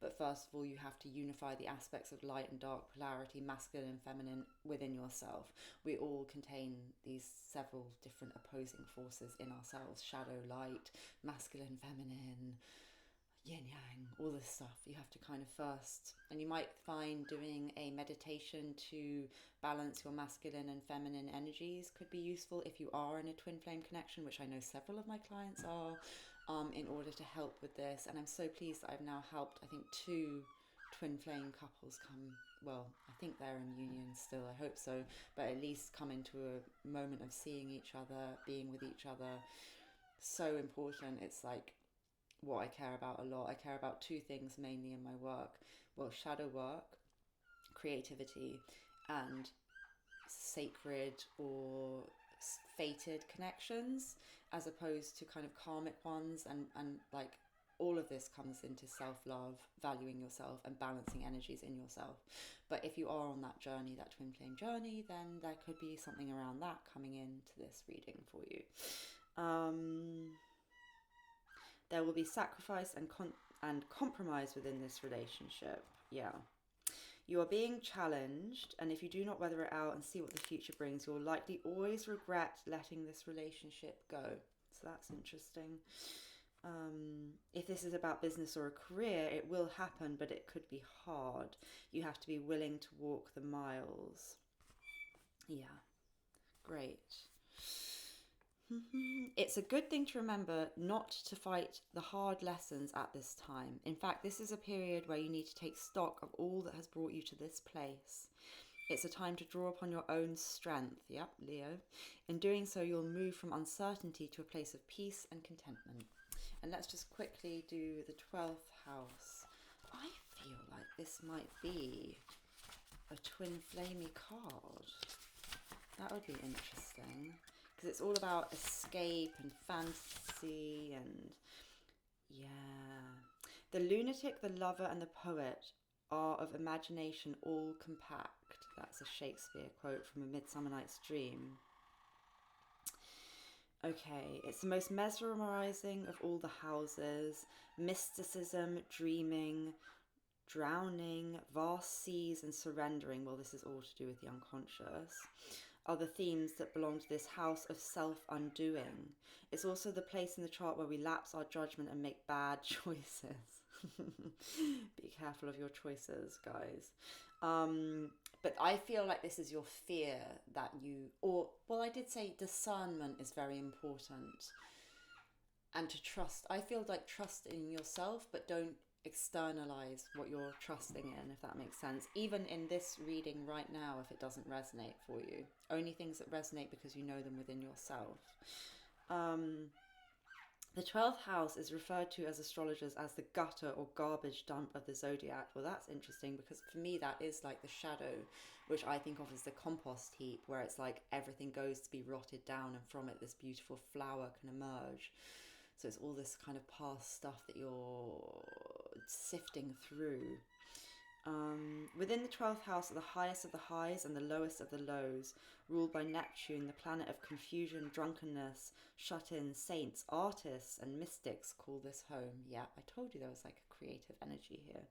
But first of all, you have to unify the aspects of light and dark, polarity, masculine and feminine within yourself. We all contain these several different opposing forces in ourselves: shadow, light, masculine, feminine, yin yang, all this stuff. You have to kind of first, and you might find doing a meditation to balance your masculine and feminine energies could be useful if you are in a twin flame connection, which I know several of my clients are, in order to help with this. And I'm so pleased that I've now helped, I think, 2 twin flame couples come, well, I think they're in union still, I hope so, but at least come into a moment of seeing each other, being with each other. So important. It's like what I care about a lot. I care about 2 things mainly in my work. Well, shadow work, creativity, and sacred or fated connections, as opposed to kind of karmic ones. And like all of this comes into self-love, valuing yourself and balancing energies in yourself. But if you are on that journey, that twin flame journey, then there could be something around that coming into this reading for you. There will be sacrifice and compromise within this relationship. Yeah. You are being challenged, and if you do not weather it out and see what the future brings, you'll likely always regret letting this relationship go. So that's interesting. If this is about business or a career, it will happen, but it could be hard. You have to be willing to walk the miles. Yeah, great. It's a good thing to remember not to fight the hard lessons at this time. In fact, this is a period where you need to take stock of all that has brought you to this place. It's a time to draw upon your own strength. Yep, Leo. In doing so, you'll move from uncertainty to a place of peace and contentment. And let's just quickly do the 12th house. I feel like this might be a twin flamey card. That would be interesting, because it's all about escape and fantasy and, yeah. The lunatic, the lover and the poet are of imagination all compact. That's a Shakespeare quote from A Midsummer Night's Dream. Okay, it's the most mesmerizing of all the houses. Mysticism, dreaming, drowning, vast seas and surrendering. Well, this is all to do with the unconscious. Are the themes that belong to this house of self-undoing. It's also the place in the chart where we lapse our judgment and make bad choices. Be careful of your choices, guys. But I feel like this is your fear that well, I did say discernment is very important, and to trust. I feel like trust in yourself, but don't externalize what you're trusting in, if that makes sense. Even in this reading right now, if it doesn't resonate for you, only things that resonate because you know them within yourself. The 12th house is referred to as astrologers as the gutter or garbage dump of the zodiac. Well, that's interesting because for me that is like the shadow, which I think of as the compost heap, where it's like everything goes to be rotted down and from it this beautiful flower can emerge. So it's all this kind of past stuff that you're sifting through. Within the 12th house are the highest of the highs and the lowest of the lows, ruled by Neptune, the planet of confusion, drunkenness, shut-ins, saints, artists, and mystics call this home. Yeah, I told you there was like a creative energy here.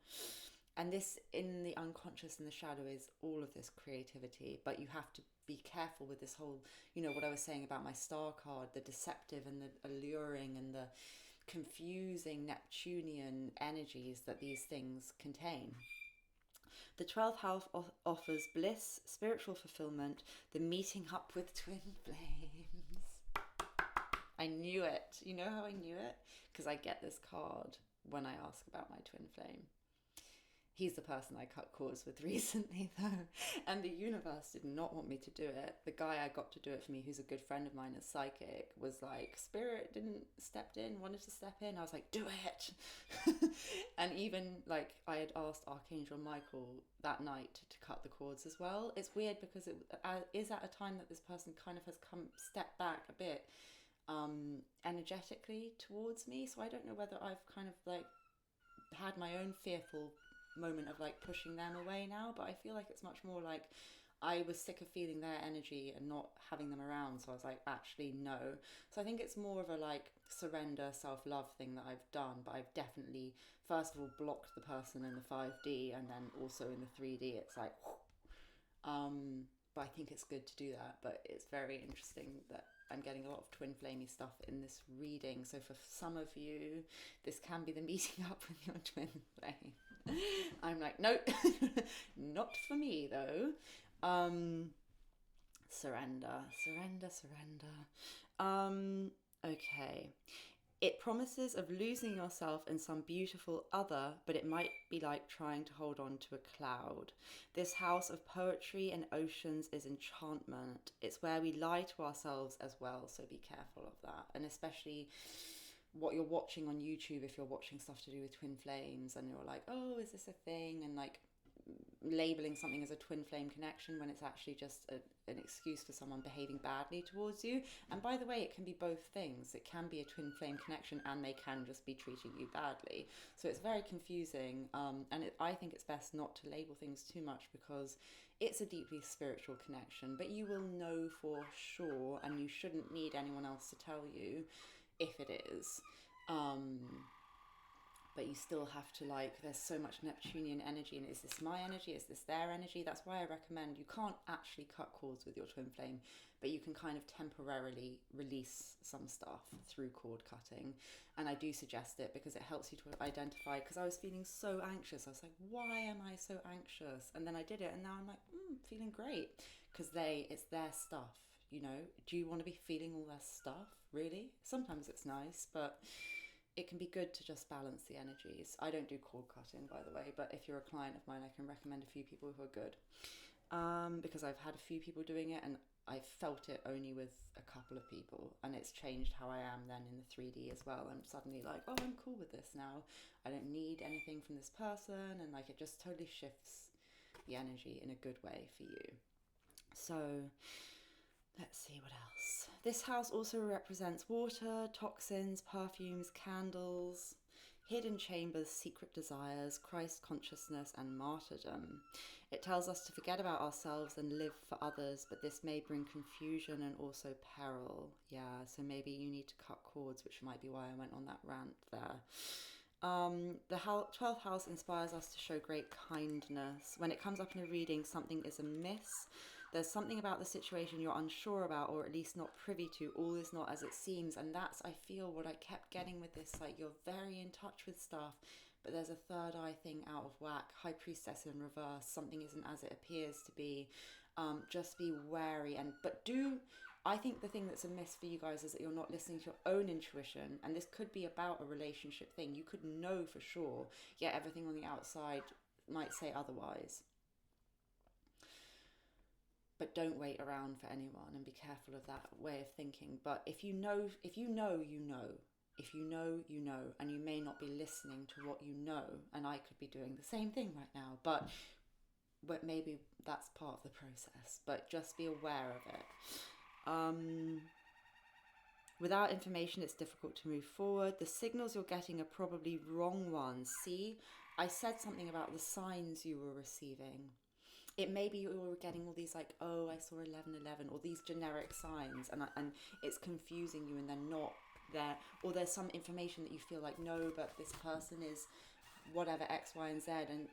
And this, in the unconscious and the shadow, is all of this creativity, but you have to be careful with this whole, what I was saying about my star card, the deceptive and the alluring and the confusing Neptunian energies that these things contain. The 12th house offers bliss, spiritual fulfillment, the meeting up with twin flames. I knew it. You know how I knew it? Because I get this card when I ask about my twin flame. He's the person I cut cords with recently, though. And the universe did not want me to do it. The guy I got to do it for me, who's a good friend of mine, a psychic, was like, Spirit stepped in, wanted to step in. I was like, do it. And even like I had asked Archangel Michael that night to cut the cords as well. It's weird because it is at a time that this person kind of has stepped back a bit energetically towards me. So I don't know whether I've kind of like had my own fearful moment of like pushing them away now, but I feel like it's much more like I was sick of feeling their energy and not having them around, so I was like, actually no. So I think it's more of a like surrender, self-love thing that I've done, but I've definitely first of all blocked the person in the 5D, and then also in the 3D it's like but I think it's good to do that. But it's very interesting that I'm getting a lot of twin flamey stuff in this reading, so for some of you this can be the meeting up with your twin flame. I'm like, nope, not for me though. Surrender. Okay. It promises of losing yourself in some beautiful other, but it might be like trying to hold on to a cloud. This house of poetry and oceans is enchantment. It's where we lie to ourselves as well, so be careful of that. And especially what you're watching on YouTube, if you're watching stuff to do with twin flames and you're like, oh, is this a thing? And like labeling something as a twin flame connection when it's actually just an excuse for someone behaving badly towards you. And by the way, it can be both things. It can be a twin flame connection and they can just be treating you badly. So it's very confusing. I think it's best not to label things too much because it's a deeply spiritual connection, but you will know for sure, and you shouldn't need anyone else to tell you if it is. But you still have to there's so much Neptunian energy, and is this my energy? Is this their energy? That's why I recommend you can't actually cut cords with your twin flame, but you can kind of temporarily release some stuff through cord cutting. And I do suggest it because it helps you to identify, because I was feeling so anxious. I was like, why am I so anxious? And then I did it and now I'm like, feeling great, because it's their stuff. Do you want to be feeling all their stuff? Really? Sometimes it's nice, but it can be good to just balance the energies. I don't do cord cutting, by the way, but if you're a client of mine, I can recommend a few people who are good. Because I've had a few people doing it and I felt it only with a couple of people, and it's changed how I am then in the 3D as well. I'm suddenly like, oh, I'm cool with this now. I don't need anything from this person, and it just totally shifts the energy in a good way for you. So let's see what else. This house also represents water, toxins, perfumes, candles, hidden chambers, secret desires, Christ consciousness, and martyrdom. It tells us to forget about ourselves and live for others, but this may bring confusion and also peril. Yeah, so maybe you need to cut cords, which might be why I went on that rant there. The 12th house inspires us to show great kindness. When it comes up in a reading, something is amiss. There's something about the situation you're unsure about, or at least not privy to. All is not as it seems. And that's, I feel, what I kept getting with this. You're very in touch with stuff, but there's a third eye thing out of whack, high priestess in reverse, something isn't as it appears to be. Just be wary, I think the thing that's amiss for you guys is that you're not listening to your own intuition, and this could be about a relationship thing. You could know for sure, yet everything on the outside might say otherwise. But don't wait around for anyone, and be careful of that way of thinking. But if you know, you know. If you know, you know, and you may not be listening to what you know, and I could be doing the same thing right now, but maybe that's part of the process. But just be aware of it. Without information, it's difficult to move forward. The signals you're getting are probably wrong ones. See, I said something about the signs you were receiving. It may be you were getting all these like, oh, I saw 1111, or these generic signs, and it's confusing you, and they're not there. Or there's some information that you feel like, no, but this person is whatever X, Y, and Z, and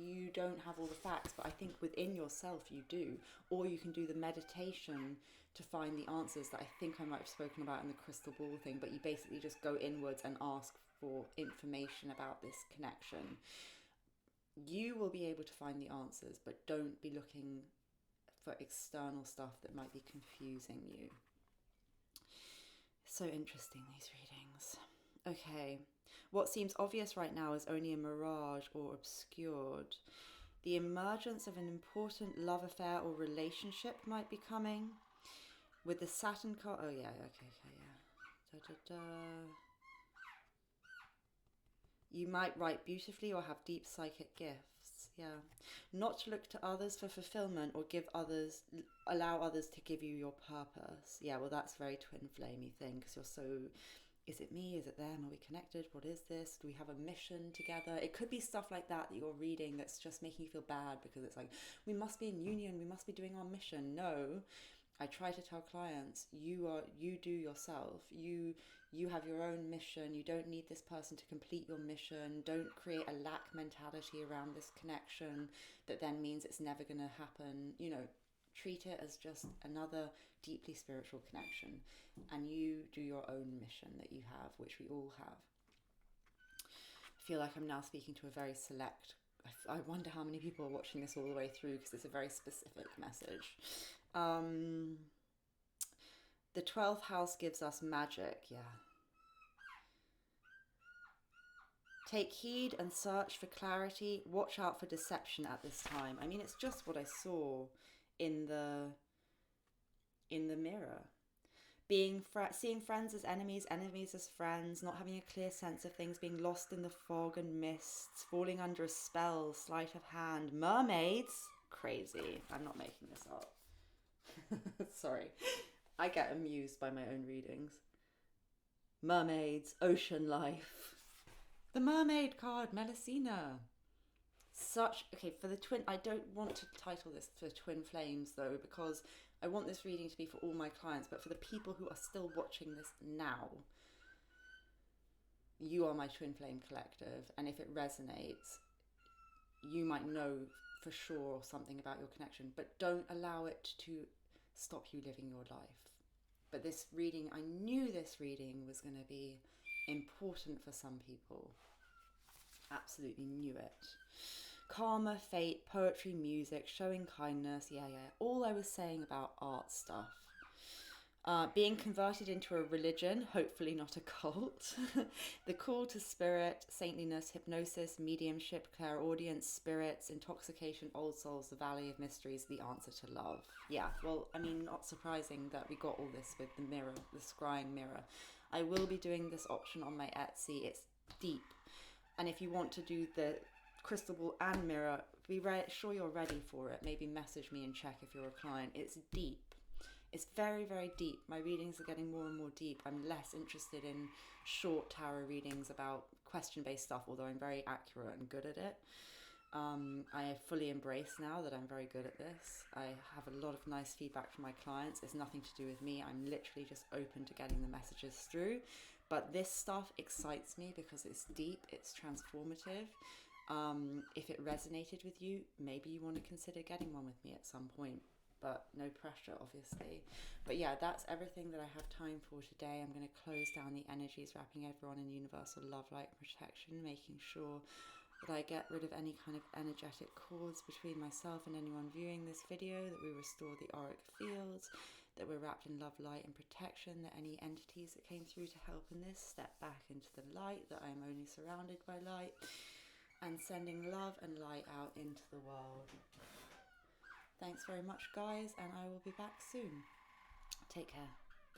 you don't have all the facts. But I think within yourself you do. Or you can do the meditation to find the answers that I think I might have spoken about in the crystal ball thing. But you basically just go inwards and ask for information about this connection. You will be able to find the answers, but don't be looking for external stuff that might be confusing you. So interesting, these readings. Okay, what seems obvious right now is only a mirage or obscured. The emergence of an important love affair or relationship might be coming. With the Saturn card, oh yeah, okay, yeah. Da, da, da. You might write beautifully or have deep psychic gifts. Yeah. Not to look to others for fulfillment or allow others to give you your purpose. Yeah, well, that's very twin flamey thing, because you're so, is it me? Is it them? Are we connected? What is this? Do we have a mission together? It could be stuff like that you're reading that's just making you feel bad, because it's like, we must be in union. We must be doing our mission. No. I try to tell clients, you do yourself. You have your own mission. You don't need this person to complete your mission. Don't create a lack mentality around this connection that then means it's never going to happen. You know, treat it as just another deeply spiritual connection, and you do your own mission that you have, which we all have. I feel like I'm now speaking to a very select, I wonder how many people are watching this all the way through, because it's a very specific message. The 12th house gives us magic, yeah. Take heed and search for clarity. Watch out for deception at this time. I mean, it's just what I saw in the mirror. Seeing friends as enemies, enemies as friends, not having a clear sense of things, being lost in the fog and mists, falling under a spell, sleight of hand, mermaids. Crazy. I'm not making this up. Sorry. I get amused by my own readings. Mermaids, ocean life. The mermaid card, Melusina. For the twin, I don't want to title this for twin flames though, because I want this reading to be for all my clients, but for the people who are still watching this now, you are my twin flame collective, and if it resonates, you might know for sure something about your connection, but don't allow it to stop you living your life. But this reading, I knew this reading was going to be important for some people. Absolutely knew it. Karma, fate, poetry, music, showing kindness, yeah. All I was saying about art stuff. Being converted into a religion, hopefully not a cult. The call to spirit, saintliness, hypnosis, mediumship, clairaudience, spirits, intoxication, old souls, the valley of mysteries, the answer to love. Yeah, well, I mean, not surprising that we got all this with the mirror, the scrying mirror. I will be doing this option on my Etsy. It's deep. And if you want to do the crystal ball and mirror, be sure you're ready for it. Maybe message me and check if you're a client. It's deep. It's very, very deep. My readings are getting more and more deep. I'm less interested in short tarot readings about question-based stuff, although I'm very accurate and good at it. I fully embrace now that I'm very good at this. I have a lot of nice feedback from my clients. It's nothing to do with me. I'm literally just open to getting the messages through. But this stuff excites me because it's deep, it's transformative. If it resonated with you, maybe you want to consider getting one with me at some point. but no pressure, obviously. But yeah, that's everything that I have time for today. I'm going to close down the energies, wrapping everyone in universal love, light, and protection, making sure that I get rid of any kind of energetic cords between myself and anyone viewing this video, that we restore the auric fields, that we're wrapped in love, light, and protection, that any entities that came through to help in this step back into the light, that I am only surrounded by light, and sending love and light out into the world. Thanks very much, guys, and I will be back soon. Take care.